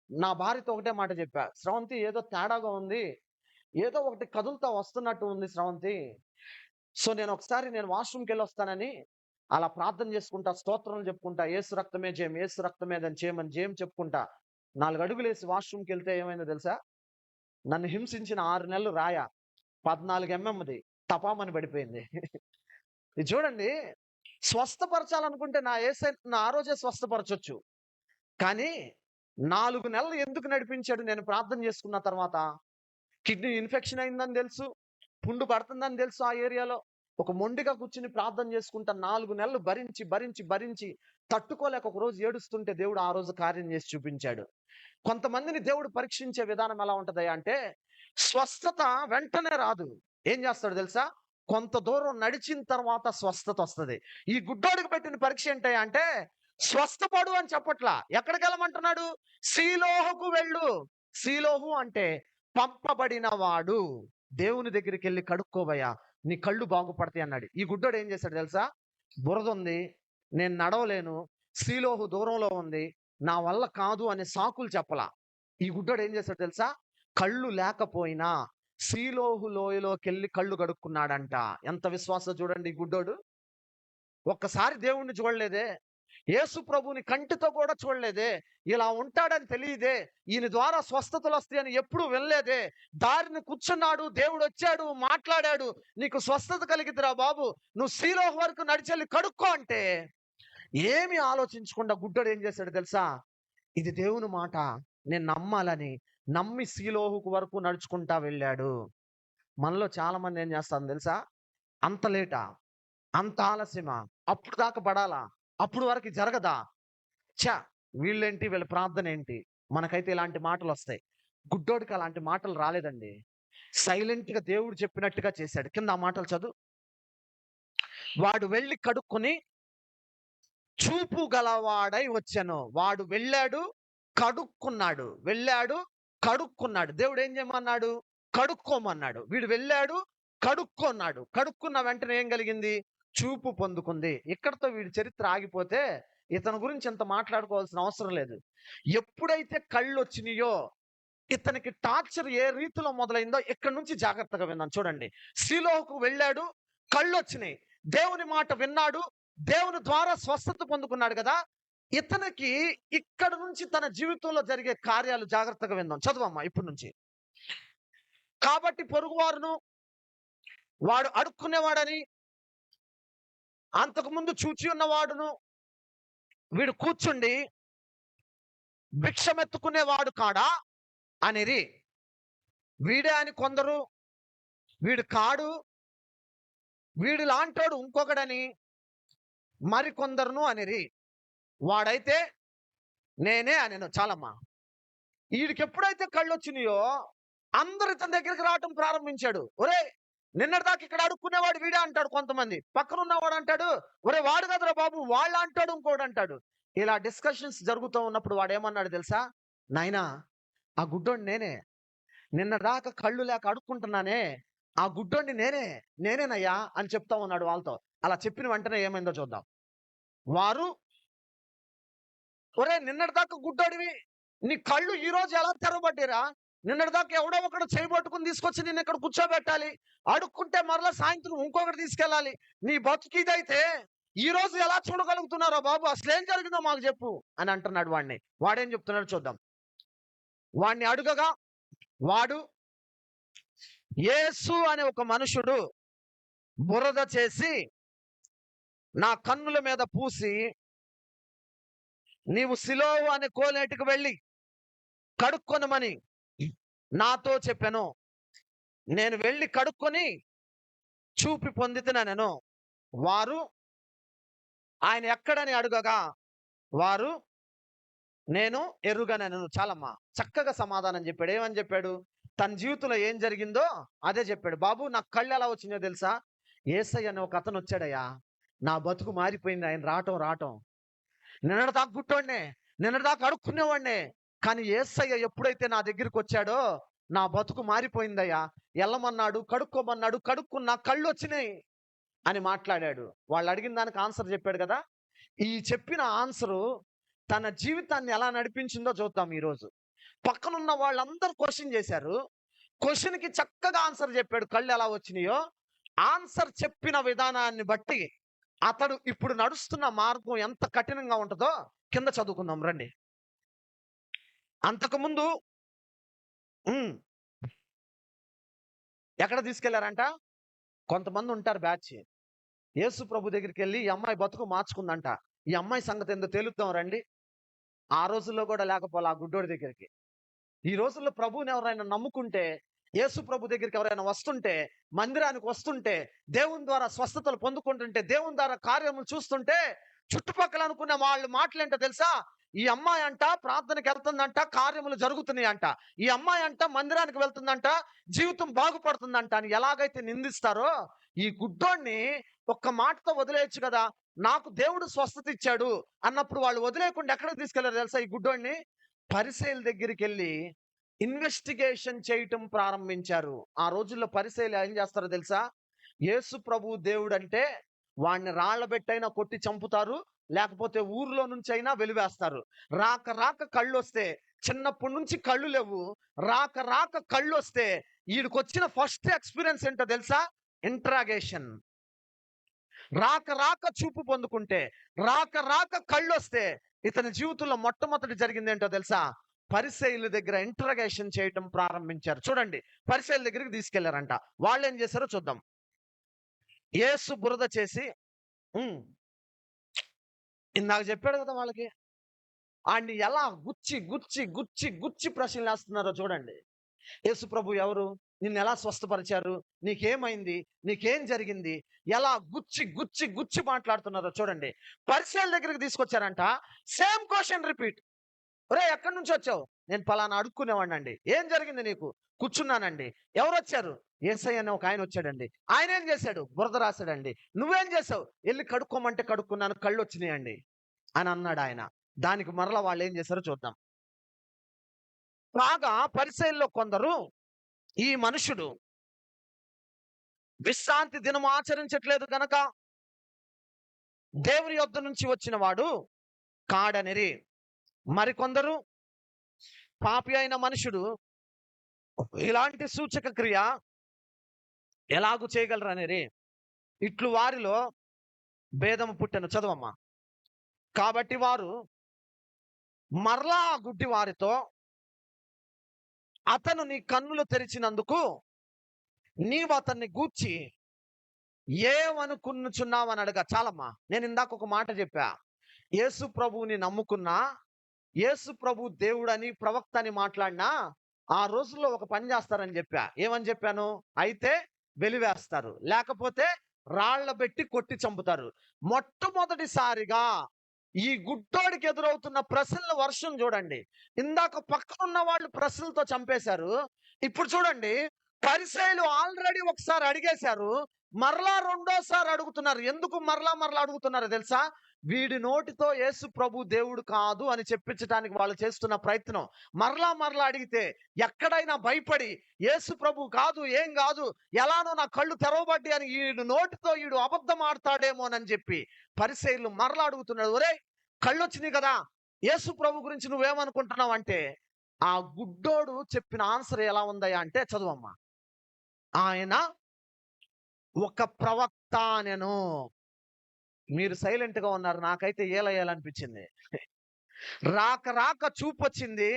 నా భార్యతో ఒకటే మాట చెప్పా, స్రవంతి ఏదో తేడాగా ఉంది, ఏదో ఒకటి కదులుతా వస్తున్నట్టు ఉంది స్రవంతి. సో నేను వాష్రూమ్కి వెళ్ళి వస్తానని అలా ప్రార్థన చేసుకుంటా, స్తోత్రాలు చెప్పుకుంటా, ఏసు రక్తమే జయం, ఏసు రక్తమే దాన్ని చేయమని జయం చెప్పుకుంటా 4 అడుగులేసి వాష్రూమ్కి వెళ్తే ఏమైందో తెలుసా? నన్ను హింసించిన 6 నెలలు రాయ 14 ఎంఎంది టపామని పడిపోయింది. ఇది చూడండి, స్వస్థపరచాలనుకుంటే నా యేసయ్య నన్ను ఆ రోజే స్వస్థపరచొచ్చు. కానీ 4 నెలలు ఎందుకు నడిపించాడు నేను ప్రార్థన చేసుకున్న తర్వాత? కిడ్నీ ఇన్ఫెక్షన్ అయిందని తెలుసు, పుండు పడుతుందని తెలుసు ఆ ఏరియాలో. ఒక మొండిగా కూర్చుని ప్రార్థన చేసుకుంటా 4 నెలలు భరించి తట్టుకోలేక ఒక రోజు ఏడుస్తుంటే దేవుడు ఆ రోజు కార్యం చేసి చూపించాడు. కొంతమందిని దేవుడు పరీక్షించే విధానం ఎలా ఉంటదయ్యా అంటే, స్వస్థత వెంటనే రాదు. ఏం చేస్తాడు తెలుసా? కొంత దూరం నడిచిన తర్వాత స్వస్థత వస్తది. ఈ గుడ్డోడికి పెట్టిన పరీక్ష ఏంటయ్యా అంటే, స్వస్థపడు అని చెప్పట్లా. ఎక్కడికి వెళ్ళమంటున్నాడు? సీలోహుకు వెళ్ళు. సీలోహు అంటే పంపబడిన వాడు. దేవుని దగ్గరికి వెళ్ళి కడుక్కోవయ్యా, నీ కళ్ళు బాగుపడతాయి అన్నాడు. ఈ గుడ్డోడు ఏం చేశాడు తెలుసా? బురద ఉంది, నేను నడవలేను, సీలోహు దూరంలో ఉంది, నా వల్ల కాదు అనే సాకులు చెప్పలా. ఈ గుడ్డోడు ఏం చేశాడు తెలుసా? కళ్ళు లేకపోయినా సీలోహు లోయలోకెళ్ళి కళ్ళు కడుక్కున్నాడంట. ఎంత విశ్వాసం చూడండి ఈ గుడ్డోడు. ఒక్కసారి దేవుణ్ణి చూడలేదే, యేసు ప్రభుని కంటితో కూడా చూడలేదే, ఇలా ఉంటాడని తెలియదే, ఈయన ద్వారా స్వస్థతలు వస్తాయని ఎప్పుడు వినలేదే, దారిని కూర్చున్నాడు, దేవుడు వచ్చాడు, మాట్లాడాడు, నీకు స్వస్థత కలిగిద్దిరా బాబు, నువ్వు సీలోహు వరకు నడిచెళ్ళి కడుక్కో అంటే ఏమి ఆలోచించకుండా గుడ్డోడు ఏం చేశాడు తెలుసా? ఇది దేవుని మాట, నేను నమ్మాలని నమ్మి సీలోహుకు వరకు నడుచుకుంటా వెళ్ళాడు. మనలో చాలా మంది ఏం చేస్తాం తెలుసా? అంత లేటా, అంత ఆలస్యమా, అప్పుడు దాకా పడాలా, అప్పుడు వరకు జరగదా, ఛా వీళ్ళేంటి, వీళ్ళ ప్రార్థన ఏంటి? మనకైతే ఇలాంటి మాటలు వస్తాయి. గుడ్డోడికి అలాంటి మాటలు రాలేదండి. సైలెంట్ గా దేవుడు చెప్పినట్టుగా చేశాడు. కింద ఆ మాటలు చదువు. వాడు వెళ్ళి కడుక్కొని చూపు గలవాడై వచ్చాను. వాడు వెళ్ళాడు, కడుక్కున్నాడు. వెళ్ళాడు, కడుక్కున్నాడు. దేవుడు ఏం చేయమన్నాడు? కడుక్కోమన్నాడు. వీడు వెళ్ళాడు, కడుక్కున్నాడు. కడుక్కున్న వెంటనే ఏం కలిగింది? చూపు పొందుకుంది. ఇక్కడతో వీడి చరిత్ర ఆగిపోతే ఇతని గురించి ఇంత మాట్లాడుకోవాల్సిన అవసరం లేదు. ఎప్పుడైతే కళ్ళు వచ్చినాయో, ఇతనికి టార్చర్ ఏ రీతిలో మొదలైందో ఇక్కడి నుంచి జాగ్రత్తగా విన్నాను. చూడండి, సీలోహుకు వెళ్ళాడు, కళ్ళు వచ్చినాయి, దేవుని మాట విన్నాడు, దేవుని ద్వారా స్వస్థత పొందుకున్నాడు కదా. ఇతనికి ఇక్కడ నుంచి తన జీవితంలో జరిగే కార్యాలు జాగ్రత్తగా విందాం. చదువమ్మా ఇప్పటి నుంచి. కాబట్టి పొరుగువారును వాడు అడుక్కునేవాడని, అంతకుముందు చూచి ఉన్నవాడును వీడు కూర్చుండి భిక్షమెత్తుకునేవాడు కాడా అనిరి. వీడే అని కొందరు, వీడు కాడు, వీడు లాంటోడు ఇంకొకడని మరికొందరును అనిరి. వాడైతే నేనే అనెను. చాలమ్మా. వీడికి ఎప్పుడైతే కళ్ళు వచ్చినాయో అందరు ఇతని దగ్గరికి రావటం ప్రారంభించాడు. ఒరే, నిన్నటిదాకా ఇక్కడ అడుక్కునేవాడు వీడే అంటాడు కొంతమంది, పక్కన ఉన్నవాడు అంటాడు, ఒరే వాడు కదరా బాబు వాళ్ళు అంటాడు, ఇంకోడు అంటాడు. ఇలా డిస్కషన్స్ జరుగుతూ ఉన్నప్పుడు వాడు ఏమన్నాడు తెలుసా? నాయనా, ఆ గుడ్డోడిని నేనే, నిన్నటిదాకా కళ్ళు లేక అడుక్కుంటున్నానే, ఆ గుడ్డోడిని నేనేనయ్యా అని చెప్తా ఉన్నాడు వాళ్ళతో. అలా చెప్పిన వెంటనే ఏమైందో చూద్దాం. వారు, ఒరే నిన్నటిదాకా గుడ్డోడివి, నీ కళ్ళు ఈ రోజు ఎలా తెరవబడ్డారా? నిన్నటిదాకా ఎవడో ఒకడు చేయబట్టుకుని తీసుకొచ్చి నిన్ను ఇక్కడ కూర్చోబెట్టాలి, అడుక్కుంటే మరలా సాయంత్రం ఇంకొకటి తీసుకెళ్ళాలి. నీ బతుకు ఇదైతే ఈ రోజు ఎలా చూడగలుగుతున్నారో బాబు, అసలు ఏం జరిగిందో మాకు చెప్పు అని అంటున్నాడు వాడిని. వాడేం చెప్తున్నాడు చూద్దాం. వాడిని అడుగగా వాడు, యేసు అనే ఒక మనుషుడు బురద చేసి నా కన్నుల మీద పూసి, నీవు సిలోహు అనే కోనేటికి వెళ్ళి కడుక్కొనమని నాతో చెప్పాను. నేను వెళ్ళి కడుక్కొని చూపి పొందితినెను. వారు ఆయన ఎక్కడని అడుగగా వారు, నేను ఎరుగనెను. చాలమ్మా, చక్కగా సమాధానం చెప్పాడు. ఏమని చెప్పాడు? తన జీవితంలో ఏం జరిగిందో అదే చెప్పాడు. బాబు, నాకు కళ్ళు ఎలా వచ్చినాయో తెలుసా? యేసయ్య అనే ఒక అతను వచ్చాడయ్యా, నా బతుకు మారిపోయింది ఆయన రావటం. నిన్నటిదాకా గుట్టోడినే, నిన్నటిదాకా అడుక్కునేవాడినే, కానీ యేసయ్య ఎప్పుడైతే నా దగ్గరికి వచ్చాడో నా బతుకు మారిపోయిందయ్యా. వెళ్ళమన్నాడు, కడుక్కోమన్నాడు, కడుక్కున్నా, కళ్ళు వచ్చినాయి అని మాట్లాడాడు. వాళ్ళు అడిగిన దానికి ఆన్సర్ చెప్పాడు కదా. ఈ చెప్పిన ఆన్సరు తన జీవితాన్ని ఎలా నడిపించిందో చూద్దాం ఈరోజు. పక్కనున్న వాళ్ళందరూ క్వశ్చన్ చేశారు, క్వశ్చన్కి చక్కగా ఆన్సర్ చెప్పాడు. కళ్ళు ఎలా వచ్చినాయో ఆన్సర్ చెప్పిన విధానాన్ని బట్టి అతడు ఇప్పుడు నడుస్తున్న మార్గం ఎంత కఠినంగా ఉంటుందో కింద చదువుకుందాం రండి. అంతకుముందు ఉమ్, ఎక్కడ తీసుకెళ్లారంట? కొంతమంది ఉంటారు బ్యాచ్. యేసు ప్రభు దగ్గరికి వెళ్ళి ఈ అమ్మాయి బతుకు మార్చుకుందంట. ఈ అమ్మాయి సంగతి ఎందుకు తేలుద్దాం రండి. ఆ రోజుల్లో కూడా లేకపోలే ఆ గుడ్డోడి దగ్గరికి. ఈ రోజుల్లో ప్రభువుని ఎవరైనా నమ్ముకుంటే, యేసు ప్రభు దగ్గరికి ఎవరైనా వస్తుంటే, మందిరానికి వస్తుంటే, దేవుని ద్వారా స్వస్థతలు పొందుకుంటుంటే, దేవుని ద్వారా కార్యములు చూస్తుంటే, చుట్టుపక్కల అనుకున్న వాళ్ళు మాటలేంటో తెలుసా? ఈ అమ్మాయి అంట ప్రార్థనకి వెళ్తుందంట, కార్యములు జరుగుతున్నాయి అంట. ఈ అమ్మాయి అంట మందిరానికి వెళ్తుందంట, జీవితం బాగుపడుతుందంట అని ఎలాగైతే నిందిస్తారో, ఈ గుడ్డోడిని ఒక్క మాటతో వదిలేయచ్చు కదా. నాకు దేవుడు స్వస్థత ఇచ్చాడు అన్నప్పుడు వాళ్ళు వదిలేయకుండా ఎక్కడికి తీసుకెళ్లారు తెలుసా ఈ గుడ్డోడిని? పరిసయ్యుల దగ్గరికి వెళ్ళి ఇన్వెస్టిగేషన్ చేయటం ప్రారంభించారు. ఆ రోజుల్లో పరిసయ్యులు ఏం చేస్తారో తెలుసా? యేసు ప్రభు దేవుడు అంటే వాడిని రాళ్లబెట్టైనా కొట్టి చంపుతారు, లేకపోతే ఊర్లో నుంచి అయినా వెలివేస్తారు. రాక రాక కళ్ళు వస్తే, చిన్నప్పటి నుంచి కళ్ళు లేవు, రాక రాక కళ్ళు వస్తే వీడికొచ్చిన ఫస్ట్ ఎక్స్పీరియన్స్ ఏంటో తెలుసా? ఇంట్రాగేషన్. రాక రాక చూపు పొందుకుంటే, రాక రాక కళ్ళు వస్తే ఇతని జీవితంలో మొట్టమొదటి జరిగింది ఏంటో తెలుసా? పరిసయ్యుల దగ్గర ఇంటరాగేషన్ చేయటం ప్రారంభించారు. చూడండి, పరిసయ్యుల దగ్గరికి తీసుకెళ్లారంట. వాళ్ళు ఏం చేశారో చూద్దాం. యేసు బురద చేసి ఉమ్, ఇందాక చెప్పాడు కదా వాళ్ళకి, ఆడిని ఎలా గుచ్చి గుచ్చి గుచ్చి గుచ్చి ప్రశ్నలు వేస్తున్నారో చూడండి. యేసు ప్రభు ఎవరు? నిన్ను ఎలా స్వస్థపరిచారు? నీకేమైంది? నీకేం జరిగింది? ఎలా గుచ్చి గుచ్చి గుచ్చి మాట్లాడుతున్నారో చూడండి. పరిసయ్యుల దగ్గరికి తీసుకొచ్చారంట. Same question repeat. ఒరే ఎక్కడి నుంచి వచ్చావు? నేను పలానా అడుక్కునేవాడినండి. ఏం జరిగింది నీకు? కూర్చున్నానండి. ఎవరు వచ్చారు? యేసయ్య అనే ఒక ఆయన వచ్చాడండి. ఆయన ఏం చేశాడు? బురద రాశాడండి. నువ్వేం చేసావు? వెళ్ళి కడుక్కోమంటే కడుక్కున్నాను, కళ్ళు వచ్చినాయండి అని అన్నాడు ఆయన. దానికి మరలా వాళ్ళు ఏం చేశారో చూద్దాం. కాగా పరిసయ్యుల్లో కొందరు, ఈ మనుషుడు విశ్రాంతి దినం ఆచరించట్లేదు గనక దేవుని యొద్ద నుంచి వచ్చిన వాడు కాడనిరి. మరికొందరు, పాపి అయిన మనుషుడు ఇలాంటి సూచక క్రియ ఎలాగు చేయగలరనిరి. ఇట్లు వారిలో భేదము పుట్టెను. చదవమ్మా. కాబట్టి వారు మరలా ఆ గుడ్డి వారితో, అతను నీ కన్నులు తెరిచినందుకు నీవు అతన్ని గూర్చి ఏమనుకున్నుచున్నావని అడగా. చాలమ్మా. నేను ఇందాక ఒక మాట చెప్పా. యేసు ప్రభువుని నమ్ముకున్నా, యేసు ప్రభు దేవుడని ప్రవక్త అని మాట్లాడినా ఆ రోజుల్లో ఒక పని చేస్తారని చెప్పా. ఏమని చెప్పాను? అయితే వెలివేస్తారు, లేకపోతే రాళ్ల పెట్టి కొట్టి చంపుతారు. మొట్టమొదటిసారిగా ఈ గుడ్డోడికి ఎదురవుతున్న ప్రశ్నల వర్షం చూడండి. ఇందాక పక్కనున్న వాళ్ళు ప్రశ్నలతో చంపేశారు. ఇప్పుడు చూడండి, పరిసయ్యులు ఆల్రెడీ ఒకసారి అడిగేశారు, మరలా రెండోసారి అడుగుతున్నారు. ఎందుకు మరలా మరలా అడుగుతున్నారో తెలుసా? వీడి నోటితో యేసు ప్రభు దేవుడు కాదు అని చెప్పించడానికి వాళ్ళు చేస్తున్న ప్రయత్నం. మరలా మరలా అడిగితే ఎక్కడైనా భయపడి యేసు ప్రభు కాదు, ఏం కాదు, ఎలానో నా కళ్ళు తెరవబడ్డి అని వీడు నోటితో వీడు అబద్ధం ఆడతాడేమోనని చెప్పి పరిసయ్యులు మరలా అడుగుతున్నాడు. ఒరే కళ్ళు వచ్చినాయి కదా, యేసు ప్రభు గురించి నువ్వేమనుకుంటున్నావు అంటే, ఆ గుడ్డోడు చెప్పిన ఆన్సర్ ఎలా ఉందయ్యా అంటే, చదువమ్మా. ఆయన ఒక ప్రవక్త నేను. మీరు సైలెంట్ గా ఉన్నారు, నాకైతే ఏలయ్యాలనిపించింది. రాక రాక చూపొచ్చింది.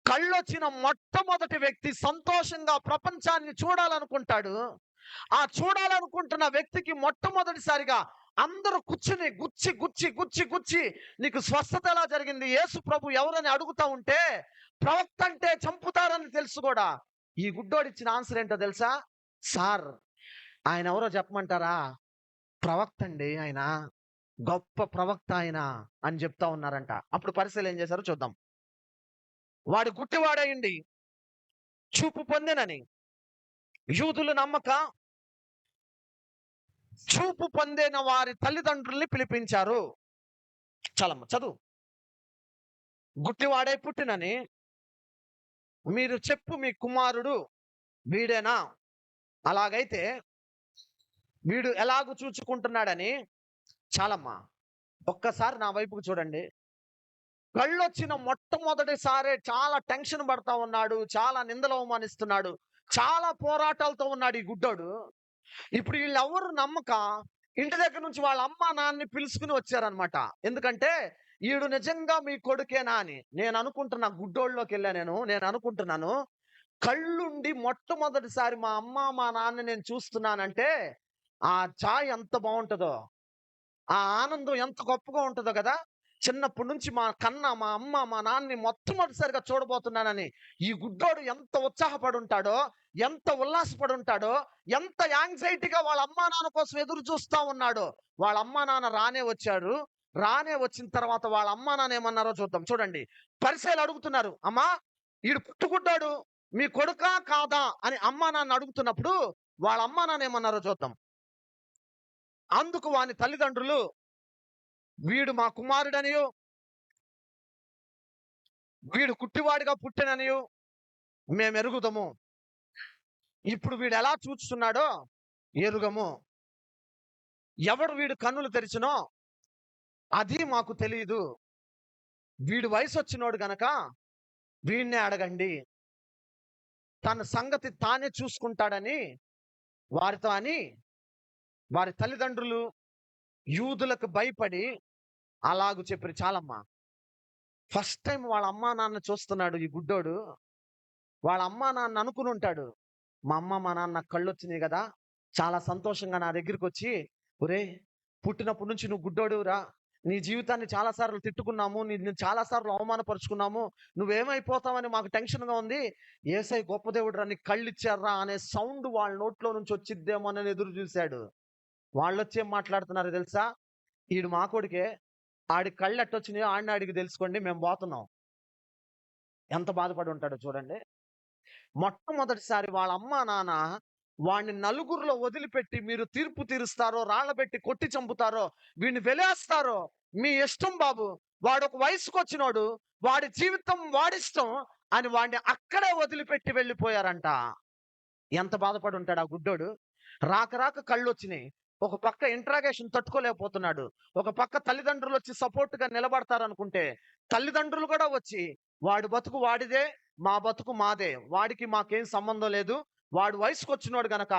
కళ్ళొచ్చిన మొట్టమొదటి వ్యక్తి సంతోషంగా ప్రపంచాన్ని చూడాలనుకుంటాడు. ఆ చూడాలనుకుంటున్న వ్యక్తికి మొట్టమొదటిసారిగా అందరూ కూర్చుని గుచ్చి గుచ్చి గుచ్చి గుచ్చి నీకు స్వస్థత ఎలా జరిగింది, యేసు ప్రభు ఎవరని అడుగుతా ఉంటే, ప్రవక్త అంటే చంపుతారని తెలుసు కూడా. ఈ గుడ్డోడిచ్చిన ఆన్సర్ ఏంటో తెలుసా? సార్, ఆయన ఎవరో చెప్పమంటారా? ప్రవక్త అండి ఆయన, గొప్ప ప్రవక్త ఆయన అని చెప్తా ఉన్నారంట. అప్పుడు పరిశీలన ఏం చేశారో చూద్దాం. వాడు గుట్టివాడయిండి చూపు పొందినని యూదులు నమ్మక చూపు పొందిన వారి తల్లిదండ్రుల్ని పిలిపించారు. చాలమ్మ చదువు. గుట్టివాడై పుట్టినని మీరు చెప్పు, మీ కుమారుడు వీడేనా? అలాగైతే వీడు ఎలాగూ చూచుకుంటున్నాడని. చాలమ్మా. ఒక్కసారి నా వైపుకు చూడండి. కళ్ళొచ్చిన మొట్టమొదటిసారే చాలా టెన్షన్ పడతా ఉన్నాడు, చాలా నిందలు అవమానిస్తున్నాడు, చాలా పోరాటాలతో ఉన్నాడు ఈ గుడ్డోడు. ఇప్పుడు వీళ్ళెవరు నమ్మక ఇంటి దగ్గర నుంచి వాళ్ళ అమ్మ నాన్నని పిలుచుకుని వచ్చారనమాట. ఎందుకంటే ఈడు నిజంగా మీ కొడుకేనా అని నేను అనుకుంటున్నా. గుడ్డోళ్ళలోకి వెళ్ళా నేను అనుకుంటున్నాను, కళ్ళుండి మొట్టమొదటిసారి మా అమ్మ మా నాన్న నేను చూస్తున్నానంటే ఆ ఛాయ్ ఎంత బాగుంటుందో, ఆ ఆనందం ఎంత గొప్పగా ఉంటుందో కదా. చిన్నప్పటి నుంచి మా అమ్మ మా నాన్నని మొట్టమొదటిసారిగా చూడబోతున్నానని ఈ గుడ్డోడు ఎంత ఉత్సాహపడి ఉంటాడో, ఎంత ఉల్లాసపడి ఉంటాడో, ఎంత యాంగ్జైటీగా వాళ్ళ అమ్మా నాన్న కోసం ఎదురు చూస్తా ఉన్నాడో. వాళ్ళ అమ్మా నాన్న రానే వచ్చారు. రానే వచ్చిన తర్వాత వాళ్ళ అమ్మా నాన్న ఏమన్నారో చూద్దాం. చూడండి, పరిసయ్యులు అడుగుతున్నారు, అమ్మా ఈడు పుట్టుగుడ్డాడు మీ కొడుకా కాదా అని అమ్మా నాన్న అడుగుతున్నప్పుడు వాళ్ళ అమ్మా నాన్న ఏమన్నారో చూద్దాం. అందుకు వాని తల్లిదండ్రులు, వీడు మా కుమారుడనియు, వీడు కుట్టివాడిగా పుట్టెననియు మేము ఎరుగుదము. ఇప్పుడు వీడు ఎలా చూస్తున్నాడో ఎరుగము. ఎవడు వీడు కన్నులు తెరిచినో అది మాకు తెలియదు. వీడు వయసు వచ్చినోడు గనక వీడినే అడగండి, తన సంగతి తానే చూసుకుంటాడని వారితో అని వారి తల్లిదండ్రులు యూదులకు భయపడి అలాగు చెప్పారు. చాలమ్మా, ఫస్ట్ టైం వాళ్ళ అమ్మా నాన్న చూస్తున్నాడు ఈ గుడ్డోడు. వాళ్ళ అమ్మా నాన్న అనుకుని ఉంటాడు, మా అమ్మ మా నాన్న కళ్ళు వచ్చినాయి కదా, చాలా సంతోషంగా నా దగ్గరికి వచ్చి, ఒరే పుట్టినప్పటి నుంచి నువ్వు గుడ్డోడురా, నీ జీవితాన్ని చాలా సార్లు తిట్టుకున్నాము, నిన్ను చాలా సార్లు అవమానపరుచుకున్నాము, నువ్వేమైపోతావని మాకు టెన్షన్గా ఉంది, ఏసై గొప్ప దేవుడురా, నీకు కళ్ళు ఇచ్చారా అనే సౌండ్ వాళ్ళ నోట్లో నుంచి వచ్చిద్దేమో అని ఎదురు చూశాడు. వాళ్ళు వచ్చి ఏం మాట్లాడుతున్నారు తెలుసా, ఈడు మా కొడుకే, ఆడి కళ్ళు ఎట్టొచ్చినాయో ఆడిని ఆడికి తెలుసుకోండి, మేము పోతున్నాం. ఎంత బాధపడి ఉంటాడో చూడండి. మొట్టమొదటిసారి వాళ్ళ అమ్మా నాన్న వాడిని నలుగురిలో వదిలిపెట్టి, మీరు తీర్పు తీరుస్తారో, రాళ్ళబెట్టి కొట్టి చంపుతారో, వీడిని వెలేస్తారో మీ ఇష్టం బాబు, వాడు ఒక వయసుకు వచ్చినోడు, వాడి జీవితం వాడిష్టం అని వాడిని అక్కడే వదిలిపెట్టి వెళ్ళిపోయారంట. ఎంత బాధపడి ఉంటాడు ఆ గుడ్డోడు. రాక కళ్ళు వచ్చినాయి, ఒక పక్క ఇంట్రాగేషన్ తట్టుకోలేకపోతున్నాడు, ఒక పక్క తల్లిదండ్రులు వచ్చి సపోర్ట్ గా నిలబడతారనుకుంటే తల్లిదండ్రులు కూడా వచ్చి, వాడి బతుకు వాడిదే, మా బతుకు మాదే, వాడికి మాకేం సంబంధం లేదు, వాడు వయసుకు వచ్చినోడు గనక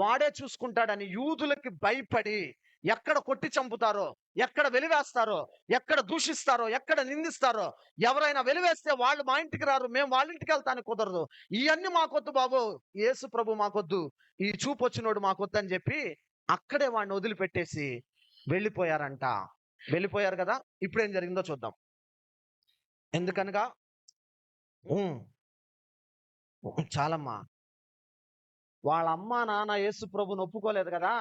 వాడే చూసుకుంటాడని యూదులకి భయపడి ఎక్కడ కొట్టి చంపుతారో, ఎక్కడ వెలివేస్తారో, ఎక్కడ దూషిస్తారో, ఎక్కడ నిందిస్తారో, ఎవరైనా వెలివేస్తే వాళ్ళు మా ఇంటికి రారు, మేము వాళ్ళ ఇంటికి వెళ్తానికి కుదరదు, ఇవన్నీ మాకొద్దు బాబు, యేసు ప్రభు మాకొద్దు, ఈ చూపు వచ్చినోడు మాకొద్దు అని చెప్పి అక్కడే వాడిని వదిలిపెట్టేసి వెళ్ళిపోయారంట. వెళ్ళిపోయారు కదా. ఇప్పుడు ఏం జరిగిందో చూద్దాం. ఎందుకనగా చాలమ్మా, వాళ్ళ అమ్మా నాన్న యేసు ప్రభుని ఒప్పుకోలేదు కదా.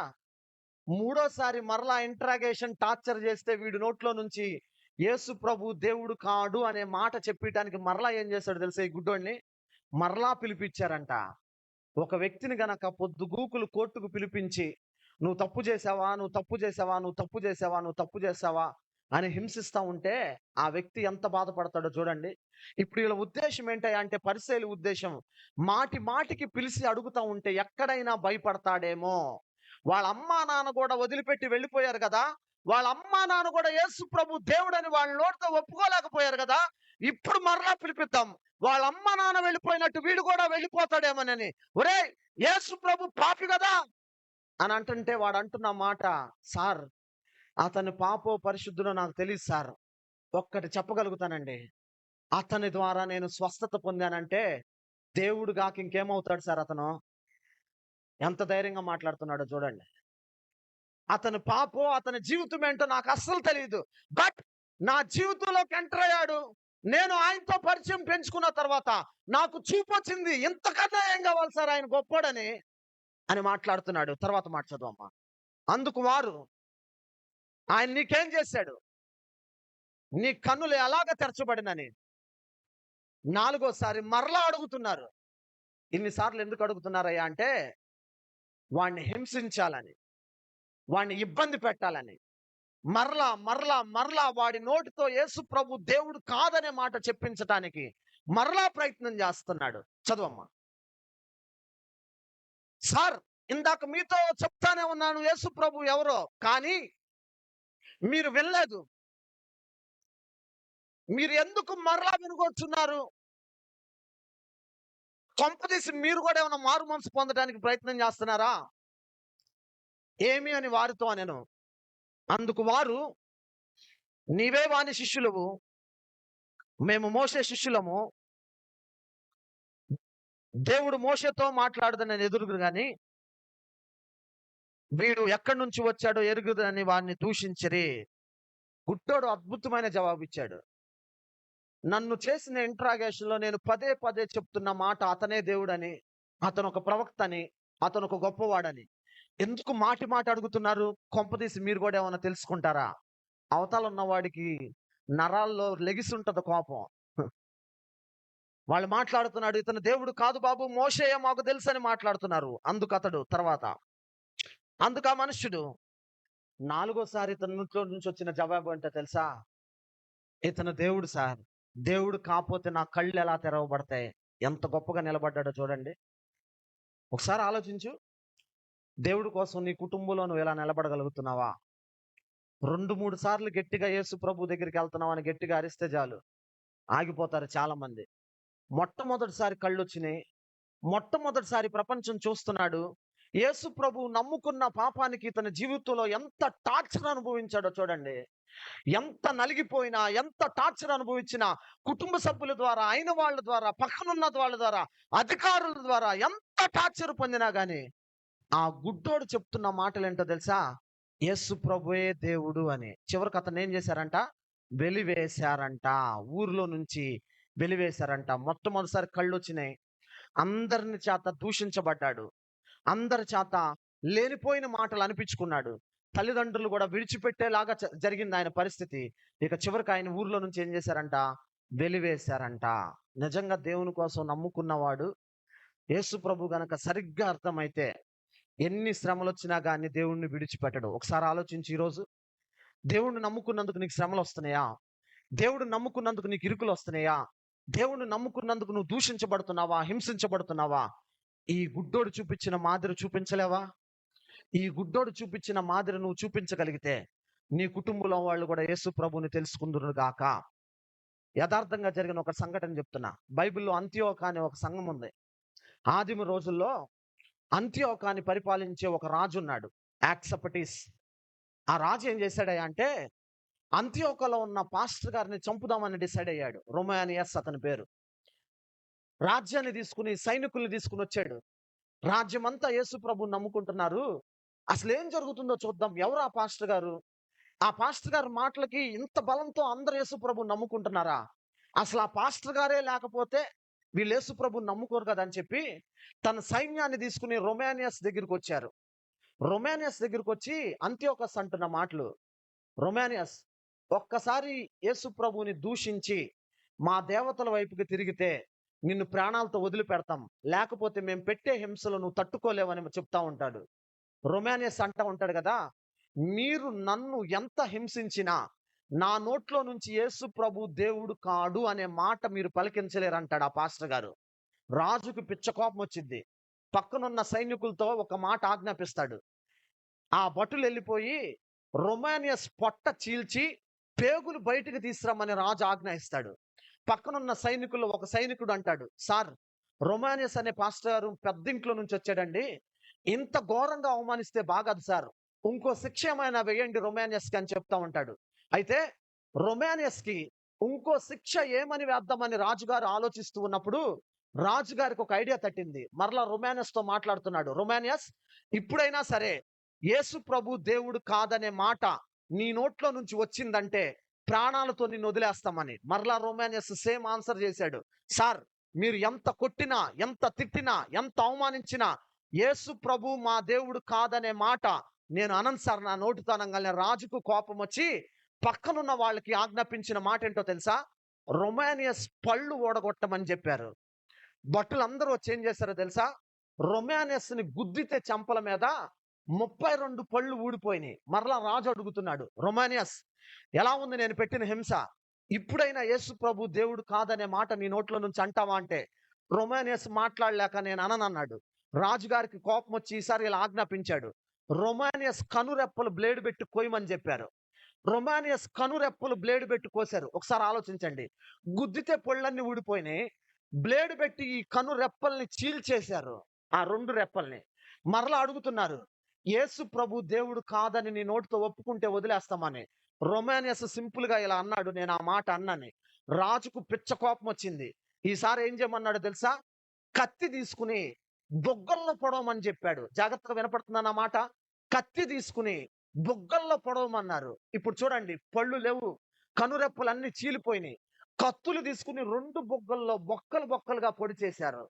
మూడోసారి మరలా ఇంట్రాగేషన్ టార్చర్ చేస్తే వీడి నోట్లో నుంచి యేసు ప్రభు దేవుడు కాడు అనే మాట చెప్పడానికి మరలా ఏం చేశాడు తెలుసా, ఈ గుడ్డోడిని మరలా పిలిపించారంట. ఒక వ్యక్తిని గనక పొద్దుగూకులు కోర్టుకు పిలిపించి, నువ్వు తప్పు చేసావా, నువ్వు తప్పు చేసావా, నువ్వు తప్పు చేసావా, నువ్వు తప్పు చేసావా అని హింసిస్తా ఉంటే ఆ వ్యక్తి ఎంత బాధపడతాడో చూడండి. ఇప్పుడు వీళ్ళ ఉద్దేశం ఏంటంటే, అంటే పరిసయ్యుల ఉద్దేశం, మాటి మాటికి పిలిచి అడుగుతా ఉంటే ఎక్కడైనా భయపడతాడేమో. వాళ్ళ అమ్మా నాన్న కూడా వదిలిపెట్టి వెళ్ళిపోయారు కదా, వాళ్ళ అమ్మా నాన్న కూడా యేసు ప్రభు దేవుడని వాళ్ళ నోటితో ఒప్పుకోలేకపోయారు కదా, ఇప్పుడు మరలా పిలిపిద్దాం, వాళ్ళ అమ్మ నాన్న వెళ్ళిపోయినట్టు వీడు కూడా వెళ్ళిపోతాడేమోనని. ఒరే యేసు ప్రభు పాపి కదా అని అంటుంటే వాడు అంటున్న మాట, సార్ అతని పాపో పరిశుద్ధుడో నాకు తెలియదు సార్, ఒక్కటి చెప్పగలుగుతానండి, అతని ద్వారా నేను స్వస్థత పొందానంటే దేవుడు గాక ఇంకేమవుతాడు సార్ అతను. ఎంత ధైర్యంగా మాట్లాడుతున్నాడో చూడండి. అతని పాపో అతని జీవితం ఏంటో నాకు అస్సలు తెలియదు, బట్ నా జీవితంలోకి ఎంటర్ అయ్యాడు, నేను ఆయనతో పరిచయం పెంచుకున్న తర్వాత నాకు చూపు వచ్చింది, ఇంతకన్నా ఏం కావాలి సార్, ఆయన గొప్పోడని అని మాట్లాడుతున్నాడు. తర్వాత మాట చదువమ్మా. అందుకు వారు, ఆయన నీకేం చేశాడు, నీ కన్నులు ఎలాగ తెరచబడినని నాలుగోసారి మరలా అడుగుతున్నారు. ఇన్నిసార్లు ఎందుకు అడుగుతున్నారయ్యా అంటే, వాణ్ణి హింసించాలని, వాణ్ణి ఇబ్బంది పెట్టాలని, మరలా మరలా మరలా వాడి నోటితో యేసు ప్రభు దేవుడు కాదనే మాట చెప్పించటానికి మరలా ప్రయత్నం చేస్తున్నాడు. చదువమ్మా. సార్ ఇందాక మీతో చెప్తానే ఉన్నాను యేసు ప్రభు ఎవరో, కానీ మీరు వెళ్ళలేదు, మీరు ఎందుకు మరలా వినుకొచ్చున్నారు, కొంపదీసి మీరు కూడా ఏమైనా మారు మనసు పొందడానికి ప్రయత్నం చేస్తున్నారా ఏమి అని వారితో నేను. అందుకు వారు, నీవే వాని శిష్యులవు, మేము మోషే శిష్యులము. దేవుడు మోషేతో మాట్లాడదని ఎదురుగు గాని వీడు ఎక్కడి నుంచి వచ్చాడో ఎరుగుదని వాడిని దూషించిరి. గుడ్డోడు అద్భుతమైన జవాబు ఇచ్చాడు. నన్ను చేసిన ఇంట్రాగేషన్ లో నేను పదే పదే చెప్తున్న మాట అతనే దేవుడని, అతను ఒక ప్రవక్త అని, అతను ఒక గొప్పవాడని. ఎందుకు మాటి మాట అడుగుతున్నారు? కొంపదీసి మీరు కూడా ఏమైనా తెలుసుకుంటారా? అవతల ఉన్న వాడికి నరాల్లో లెగిసుంటది కోపం. వాళ్ళు మాట్లాడుతున్నాడు, ఇతను దేవుడు కాదు బాబు, మోషేయ మాకు తెలుసు అని మాట్లాడుతున్నారు. అందుకు అతడు తర్వాత అందుకు ఆ మనుష్యుడు నాలుగోసారి ఇతని నోట్లో నుంచి వచ్చిన జవాబు అంటే తెలుసా? ఇతను దేవుడు సార్, దేవుడు కాకపోతే నా కళ్ళు ఎలా తెరవబడతాయి? ఎంత గొప్పగా నిలబడ్డాడో చూడండి. ఒకసారి ఆలోచించు. దేవుడి కోసం నీ కుటుంబంలో నువ్వు ఎలా నిలబడగలుగుతున్నావా? 2-3 సార్లు గట్టిగా యేసు ప్రభు దగ్గరికి వెళ్తున్నావు అని గట్టిగా అరిస్తే చాలు, ఆగిపోతారు చాలా మంది. మొట్టమొదటిసారి కళ్ళొచ్చినాయి, మొట్టమొదటిసారి ప్రపంచం చూస్తున్నాడు. యేసు ప్రభు నమ్ముకున్న పాపానికి తన జీవితంలో ఎంత టార్చర్ అనుభవించాడో చూడండి. ఎంత నలిగిపోయినా, ఎంత టార్చర్ అనుభవించినా, కుటుంబ సభ్యుల ద్వారా, అయిన వాళ్ళ ద్వారా, పక్కనున్న వాళ్ళ ద్వారా, అధికారుల ద్వారా ఎంత టార్చర్ పొందినా గాని ఆ గుడ్డోడు చెప్తున్న మాటలు ఏంటో తెలుసా? యేసు ప్రభువే దేవుడు అని. చివరికి అతను ఏం చేశారంట? వెలివేశారంట. ఊర్లో నుంచి వెలివేశారంట. మొట్టమొదటిసారి కళ్ళు వచ్చినాయి, అందరిని చేత దూషించబడ్డాడు, అందరి చేత లేనిపోయిన మాటలు అనిపించుకున్నాడు. తల్లిదండ్రులు కూడా విడిచిపెట్టేలాగా జరిగింది ఆయన పరిస్థితి. ఇక చివరికి ఆయన ఊర్లో నుంచి ఏం చేశారంట? వెలివేశారంట. నిజంగా దేవుని కోసం నమ్ముకున్నవాడు, యేసు ప్రభు గనక సరిగ్గా అర్థమైతే ఎన్ని శ్రమలు వచ్చినా కానీ దేవుణ్ణి విడిచిపెట్టడు. ఒకసారి ఆలోచించి, ఈరోజు దేవుణ్ణి నమ్ముకున్నందుకు నీకు శ్రమలు వస్తున్నాయా? దేవుడు నమ్ముకున్నందుకు నీకు ఇరుకులు వస్తున్నాయా? దేవుణ్ణి నమ్ముకున్నందుకు నువ్వు దూషించబడుతున్నావా, హింసించబడుతున్నావా? ఈ గుడ్డోడు చూపించిన మాదిరి చూపించలేవా? ఈ గుడ్డోడు చూపించిన మాదిరి నువ్వు చూపించగలిగితే నీ కుటుంబంలో వాళ్ళు కూడా యేసు ప్రభుని తెలుసుకుందురు గాక. యథార్థంగా జరిగిన ఒక సంఘటన చెప్తున్నా. బైబిల్లో అంతియోక అనే ఒక సంఘం ఉంది. ఆదిమ రోజుల్లో అంతియోకాని పరిపాలించే ఒక రాజు ఉన్నాడు, యాక్సపటిస్. ఆ రాజు ఏం చేశాడయ్యా అంటే, అంతియోకలో ఉన్న పాస్టర్ గారిని చంపుదామని డిసైడ్ అయ్యాడు. రొమానియస్ అతని పేరు. రాజ్యాన్ని తీసుకుని, సైనికుల్ని తీసుకుని వచ్చాడు. రాజ్యమంతా యేసు ప్రభుని నమ్ముకుంటున్నారు. అసలు ఏం జరుగుతుందో చూద్దాం. ఎవరు ఆ పాస్టర్ గారు? ఆ పాస్టర్ గారి మాటలకి ఇంత బలంతో అందరు యేసు ప్రభుని నమ్ముకుంటున్నారా? అసలు ఆ పాస్టర్ గారే లేకపోతే వీళ్ళు యేసు ప్రభుని నమ్ముకోరు కదా అని చెప్పి తన సైన్యాన్ని తీసుకుని రొమానియస్ దగ్గరికి వచ్చారు. రొమానియస్ దగ్గరికి వచ్చి అంతియోకస్ అంటున్న మాటలు, రొమానియస్, ఒక్కసారి యేసు ప్రభుని దూషించి మా దేవతల వైపుకి తిరిగితే నిన్ను ప్రాణాలతో వదిలిపెడతాం, లేకపోతే మేము పెట్టే హింసలు నువ్వు తట్టుకోలేవని చెప్తా ఉంటాడు. రొమానియస్ అంటా ఉంటాడు కదా, మీరు నన్ను ఎంత హింసించినా నా నోట్లో నుంచి యేసు ప్రభు దేవుడు కాడు అనే మాట మీరు పలికించలేరు అంటాడు ఆ పాస్టర్ గారు. రాజుకు పిచ్చ కోపం వచ్చింది. పక్కనున్న సైనికులతో ఒక మాట ఆజ్ఞాపిస్తాడు. ఆ భటులు వెళ్ళిపోయి రొమానియస్ పొట్ట చీల్చి పేగులు బయటికి తీసుకురమ్మని రాజు ఆజ్ఞాయిస్తాడు. పక్కనున్న సైనికుల్లో ఒక సైనికుడు అంటాడు, సార్, రొమానియస్ అనే పాస్టర్ గారు పెద్దింట్లో నుంచి వచ్చాడండి, ఇంత ఘోరంగా అవమానిస్తే బాగదు సార్, ఇంకో శిక్ష ఏమైనా వేయండి రొమానియస్కి అని చెప్తా ఉంటాడు. అయితే రొమానియస్కి ఇంకో శిక్ష ఏమని వేద్దామని రాజుగారు ఆలోచిస్తూ ఉన్నప్పుడు రాజుగారికి ఒక ఐడియా తట్టింది. మరలా రొమానియస్ తో మాట్లాడుతున్నాడు. రొమానియస్, ఇప్పుడైనా సరే యేసు ప్రభు దేవుడు కాదనే మాట నీ నోట్లో నుంచి వచ్చిందంటే ప్రాణాలతో నిన్ను వదిలేస్తామని. మరలా రొమానియస్ సేమ్ ఆన్సర్ చేశాడు. సార్, మీరు ఎంత కొట్టినా, ఎంత తిట్టినా, ఎంత అవమానించినా యేసు ప్రభు మా దేవుడు కాదనే మాట నేను అనను సార్ నా నోటితో అనగానే. రాజుకు కోపం వచ్చి పక్కనున్న వాళ్ళకి ఆజ్ఞాపించిన మాట ఏంటో తెలుసా? రొమానియస్ పళ్ళు ఓడగొట్టమని చెప్పారు. భటులందరూ వచ్చి ఏం చేశారో తెలుసా? రొమానియస్ ని గుద్దితే చెంపల మీద 32 పళ్ళు ఊడిపోయినాయి. మరలా రాజు అడుగుతున్నాడు, రొమానియస్, ఎలా ఉంది నేను పెట్టిన హింస? ఇప్పుడైనా యేసు ప్రభు దేవుడు కాదనే మాట నీ నోట్లో నుంచి అంటావా అంటే రొమానియస్ మాట్లాడలేక నేను అననన్నాడు. రాజుగారికి కోపం వచ్చి ఈసారి ఇలా ఆజ్ఞాపించాడు. రొమానియస్ కనురెప్పలు బ్లేడ్ పెట్టి కోయమని చెప్పారు. రొమానియస్ కనురెప్పలు బ్లేడ్ పెట్టి కోశారు. ఒకసారి ఆలోచించండి. గుద్దితే పొళ్ళన్నీ ఊడిపోయినాయి, బ్లేడ్ పెట్టి ఈ కను రెప్పల్ని చీల్చేశారు, ఆ 2 రెప్పల్ని. మరలా అడుగుతున్నారు, యేసు ప్రభు దేవుడు కాదని నీ నోటితో ఒప్పుకుంటే వదిలేస్తామని. రొమానియస్ సింపుల్ గా ఇలా అన్నాడు, నేను ఆ మాట అన్నాని. రాజుకు పిచ్చ కోపం వచ్చింది. ఈసారి ఏం చేయమన్నాడు తెలుసా? కత్తి తీసుకుని బుగ్గల్లో పొడవమని చెప్పాడు. జాగ్రత్తగా వినపడుతుందా నా మాట? కత్తి తీసుకుని బుగ్గల్లో పొడవమన్నారు. ఇప్పుడు చూడండి, పళ్ళు లేవు, కనురెప్పలన్నీ చీలిపోయినాయి. కత్తులు తీసుకుని 2 బుగ్గల్లో బొక్కలు బొక్కలుగా పొడి చేశారు.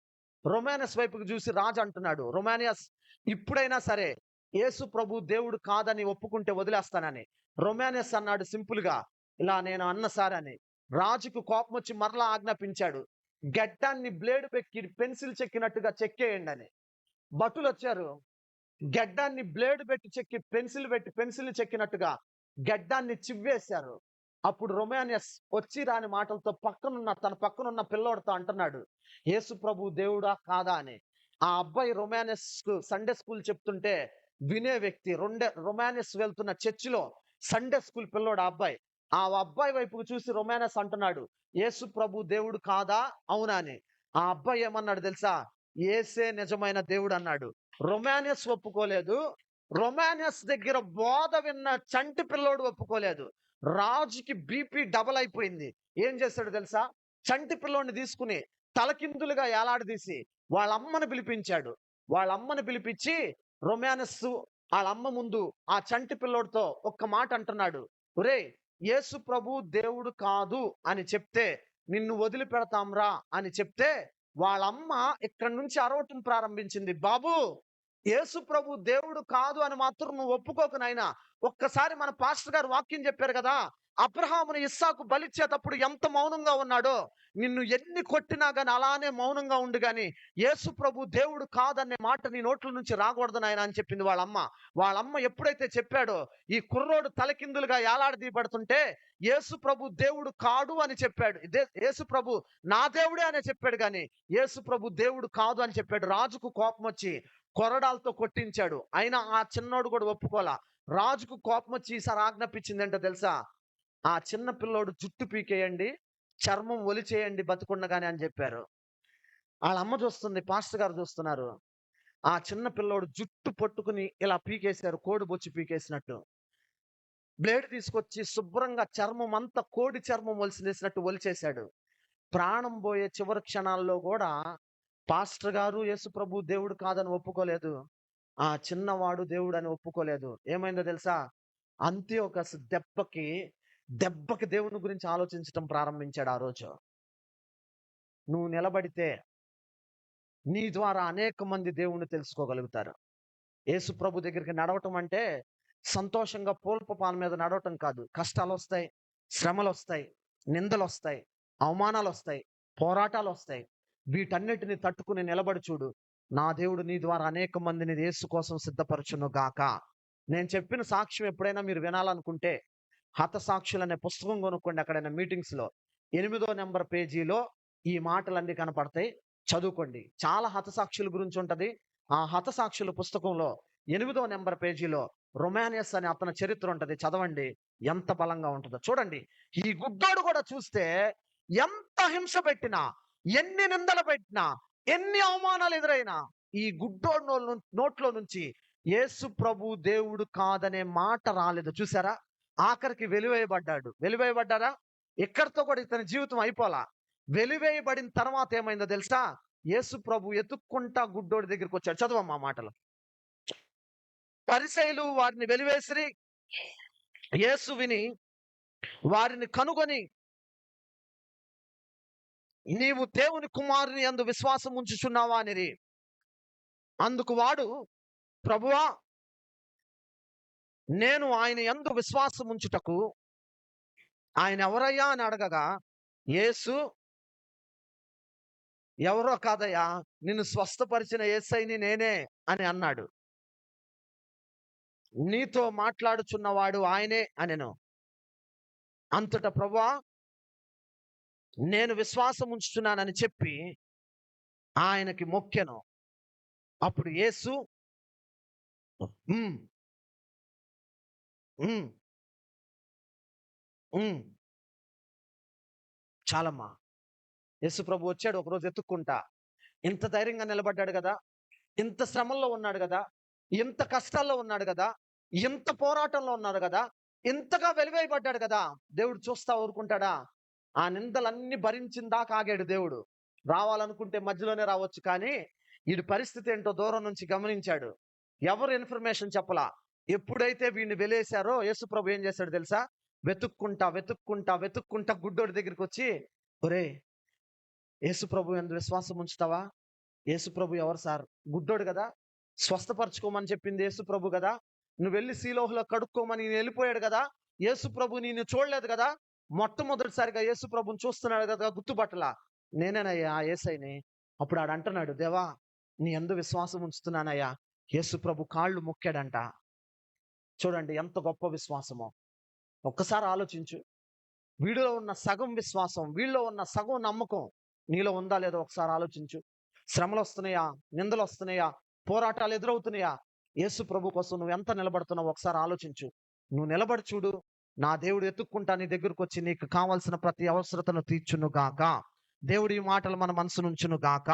రొమానియస్ వైపుకి చూసి రాజు అంటున్నాడు, రొమానియస్, ఇప్పుడైనా సరే యేసు ప్రభు దేవుడు కాదని ఒప్పుకుంటే వదిలేస్తానని. రొమానియస్ అన్నాడు సింపుల్ గా, ఇలా నేను అన్న సార్ అని. రాజుకు కోపం వచ్చి మరలా ఆజ్ఞాపించాడు, గడ్డాన్ని బ్లేడ్ పెట్టి పెన్సిల్ చెక్కినట్టుగా చెక్కేయండి అని. భటులు వచ్చారు, గడ్డాన్ని బ్లేడ్ పెట్టి చెక్కి పెన్సిల్ చెక్కినట్టుగా గడ్డాన్ని చివ్వేశారు. అప్పుడు రొమానియస్ వచ్చి రాని మాటలతో తన పక్కనున్న పిల్లోడితో అంటున్నాడు, యేసు ప్రభు దేవుడా కాదా అని. ఆ అబ్బాయి రొమానియస్ సండే స్కూల్ చెప్తుంటే వినే వ్యక్తి. రొమానియస్ వెళ్తున్న చర్చిలో సండే స్కూల్ పిల్లోడు ఆ అబ్బాయి. ఆ అబ్బాయి వైపుకు చూసి రొమానియస్ అంటున్నాడు, యేసు ప్రభు దేవుడు కాదా అవునా అని. ఆ అబ్బాయి ఏమన్నాడు తెలుసా? యేసే నిజమైన దేవుడు అన్నాడు. రొమానియస్ ఒప్పుకోలేదు. రొమానియస్ దగ్గర బోధ విన్న చంటి పిల్లోడు ఒప్పుకోలేదు. రాజుకి బీపీ డబల్ అయిపోయింది. ఏం చేశాడు తెలుసా? చంటి పిల్లోడిని తీసుకుని తలకిందులుగా ఏలాడదీసి వాళ్ళ అమ్మను పిలిపించాడు. వాళ్ళ అమ్మను పిలిపించి రొమానియస్ వాళ్ళ అమ్మ ముందు ఆ చంటి పిల్లోడితో ఒక్క మాట అంటున్నాడు, ఒరేయ్, యేసు ప్రభు దేవుడు కాదు అని చెప్తే నిన్ను వదిలిపెడతాంరా అని చెప్తే వాళ్ళమ్మ ఇక్కడి నుంచి అరవటం ప్రారంభించింది. బాబు, యేసు ప్రభు దేవుడు కాదు అని మాత్రం నువ్వు ఒప్పుకోకు నాయనా. ఒక్కసారి మన పాస్టర్ గారు వాక్యం చెప్పారు కదా, అబ్రహామును ఇస్సాకు బలిచ్చేటప్పుడు ఎంత మౌనంగా ఉన్నాడో, నిన్ను ఎన్ని కొట్టినా గాని అలానే మౌనంగా ఉండు గాని యేసు ప్రభు దేవుడు కాదనే మాట నీ నోట్ల నుంచి రాకూడదు నాయన అని చెప్పింది వాళ్ళమ్మ. వాళ్ళమ్మ ఎప్పుడైతే చెప్పాడో, ఈ కుర్రోడు తలకిందులుగా ఏలాడదీయబడుతుంటే యేసు ప్రభు దేవుడు కాడు అని చెప్పాడు. యేసు ప్రభు నా దేవుడే అని చెప్పాడు గాని యేసు ప్రభు దేవుడు కాదు అని చెప్పాడు. రాజుకు కోపం వచ్చి కొరడాలతో కొట్టించాడు. అయినా ఆ చిన్నోడు కూడా ఒప్పుకోలా. రాజుకు కోపం వచ్చి ఈసారి ఆజ్ఞాపించిందంటే తెలుసా? ఆ చిన్న పిల్లోడు జుట్టు పీకేయండి, చర్మం ఒలిచేయండి బతికుండగానే అని చెప్పారు. వాళ్ళ అమ్మ చూస్తుంది, పాస్టర్ గారు చూస్తున్నారు. ఆ చిన్న పిల్లోడు జుట్టు పట్టుకుని ఇలా పీకేశారు, కోడి బొచ్చి పీకేసినట్టు. బ్లేడ్ తీసుకొచ్చి శుభ్రంగా చర్మం అంతా కోడి చర్మం ఒలిసినట్టు ఒలిచేశాడు. ప్రాణం పోయే చివరి క్షణాల్లో కూడా పాస్టర్ గారు యేసు ప్రభు దేవుడు కాదని ఒప్పుకోలేదు. ఆ చిన్నవాడు దేవుడు అని ఒప్పుకోలేదు. ఏమైందో తెలుసా? అంతియోకస్ దెబ్బకి దేవుని గురించి ఆలోచించటం ప్రారంభించాడు ఆ రోజు. నువ్వు నిలబడితే నీ ద్వారా అనేక మంది దేవుణ్ణి తెలుసుకోగలుగుతారు. యేసు ప్రభు దగ్గరికి నడవటం అంటే సంతోషంగా పూలపాల మీద నడవటం కాదు. కష్టాలు వస్తాయి, శ్రమలు వస్తాయి, నిందలు వస్తాయి, అవమానాలు వస్తాయి, పోరాటాలు వస్తాయి. వీటన్నిటిని తట్టుకుని నిలబడి చూడు, నా దేవుడు నీ ద్వారా అనేక మందిని యేసు కోసం సిద్ధపరచును గాక. నేను చెప్పిన సాక్ష్యం ఎప్పుడైనా మీరు వినాలనుకుంటే హతసాక్షులు అనే పుస్తకం కొనుక్కోండి. ఎక్కడైనా మీటింగ్స్ లో 8వ నెంబర్ పేజీలో ఈ మాటలన్నీ కనపడతాయి, చదువుకోండి. చాలా హతసాక్షుల గురించి ఉంటది. ఆ హతసాక్షుల పుస్తకంలో 8వ నెంబర్ పేజీలో రొమానియస్ అనే అతని చరిత్ర ఉంటది, చదవండి. ఎంత బలంగా ఉంటుందో చూడండి. ఈ గుడ్డోడు కూడా చూస్తే ఎంత హింస పెట్టినా, ఎన్ని నిందలు పెట్టినా, ఎన్ని అవమానాలు ఎదురైనా ఈ గుడ్డోడు నోట్లో నుంచి యేసు ప్రభు దేవుడు కాదనే మాట రాలేదు. చూసారా? ఆఖరికి వెలివేయబడ్డారా? ఎక్కడితో కూడా ఇతని జీవితం అయిపోలా. వెలివేయబడిన తర్వాత ఏమైందో తెలుసా? యేసు ప్రభు ఎత్తుక్కుంటా గుడ్డోడి దగ్గరికి వచ్చాడు. చదవమ్మా మాటలు. పరిసయ్యులు వారిని వెలివేసిరి. యేసు విని వారిని కనుగొని, నీవు దేవుని కుమారుని యందు విశ్వాసం ఉంచుచున్నావా అనిరి. అందుకు వాడు, ప్రభువా, నేను ఆయన యందు విశ్వాసం ఉంచుటకు ఆయన ఎవరయ్యా అని అడగగా, యేసు, ఎవరో కాదయ్యా, నిన్ను స్వస్థపరిచిన యేసయ్యని నేనే అని అన్నాడు. నీతో మాట్లాడుచున్నవాడు ఆయనే అనెను. అంతటా ప్రభువా, నేను విశ్వాసం ఉంచుచున్నానని చెప్పి ఆయనకి మొక్కెను. అప్పుడు యేసు చాలమ్మా. యేసు ప్రభు వచ్చాడు ఒకరోజు ఎత్తుక్కుంటా. ఇంత ధైర్యంగా నిలబడ్డాడు కదా, ఇంత శ్రమల్లో ఉన్నాడు కదా, ఇంత కష్టాల్లో ఉన్నాడు కదా, ఇంత పోరాటంలో ఉన్నాడు కదా, ఇంతగా వెలివేయబడ్డాడు కదా, దేవుడు చూస్తా ఊరుకుంటాడా? ఆ నిందలన్నీ భరించిన దాకా ఆగాడు దేవుడు. రావాలనుకుంటే మధ్యలోనే రావచ్చు, కానీ ఈడి పరిస్థితి ఏంటో దూరం నుంచి గమనించాడు. ఎవరు ఇన్ఫర్మేషన్ చెప్పలా. ఎప్పుడైతే వీడిని వెలేశారో యేసుప్రభు ఏం చేశాడు తెలుసా? వెతుక్కుంటా వెతుక్కుంటా వెతుక్కుంటా గుడ్డోడి దగ్గరికి వచ్చి, ఒరేయ్, యేసుప్రభు యందు విశ్వాసం ఉంచుతావా? యేసుప్రభు ఎవరు సార్? గుడ్డోడు కదా, స్వస్థపరచుకోమని చెప్పింది యేసుప్రభు కదా, నువ్వు వెళ్ళి సీలోహులో కడుక్కోమని ఈయన వెళ్ళిపోయాడు కదా, యేసుప్రభు నిన్ను చూడలేదు కదా, మొట్టమొదటిసారిగా యేసుప్రభుని చూస్తున్నాడు కదా, గుర్తుపట్టలా. నేనేనయ్యా యేసయ్యని. అప్పుడు ఆడు అంటున్నాడు, దేవా, నీ యందు విశ్వాసం ఉంచుతున్నానయ్యా. యేసుప్రభు కాళ్ళు మొక్కాడంట. చూడండి ఎంత గొప్ప విశ్వాసమో. ఒక్కసారి ఆలోచించు. వీడిలో ఉన్న సగం విశ్వాసం, వీళ్ళలో ఉన్న సగం నమ్మకం నీలో ఉందా లేదో ఒకసారి ఆలోచించు. శ్రమలు వస్తున్నాయా, నిందలు వస్తున్నాయా, పోరాటాలు ఎదురవుతున్నాయా, యేసు ప్రభు కోసం నువ్వు ఎంత నిలబడుతున్నావు ఒకసారి ఆలోచించు. నువ్వు నిలబడి చూడు, నా దేవుడు ఎత్తుక్కుంటా నీ దగ్గరకు వచ్చి నీకు కావాల్సిన ప్రతి అవసరతను తీర్చును గాక. దేవుడి ఈ మాటలు మన మనసు నుంచును గాక.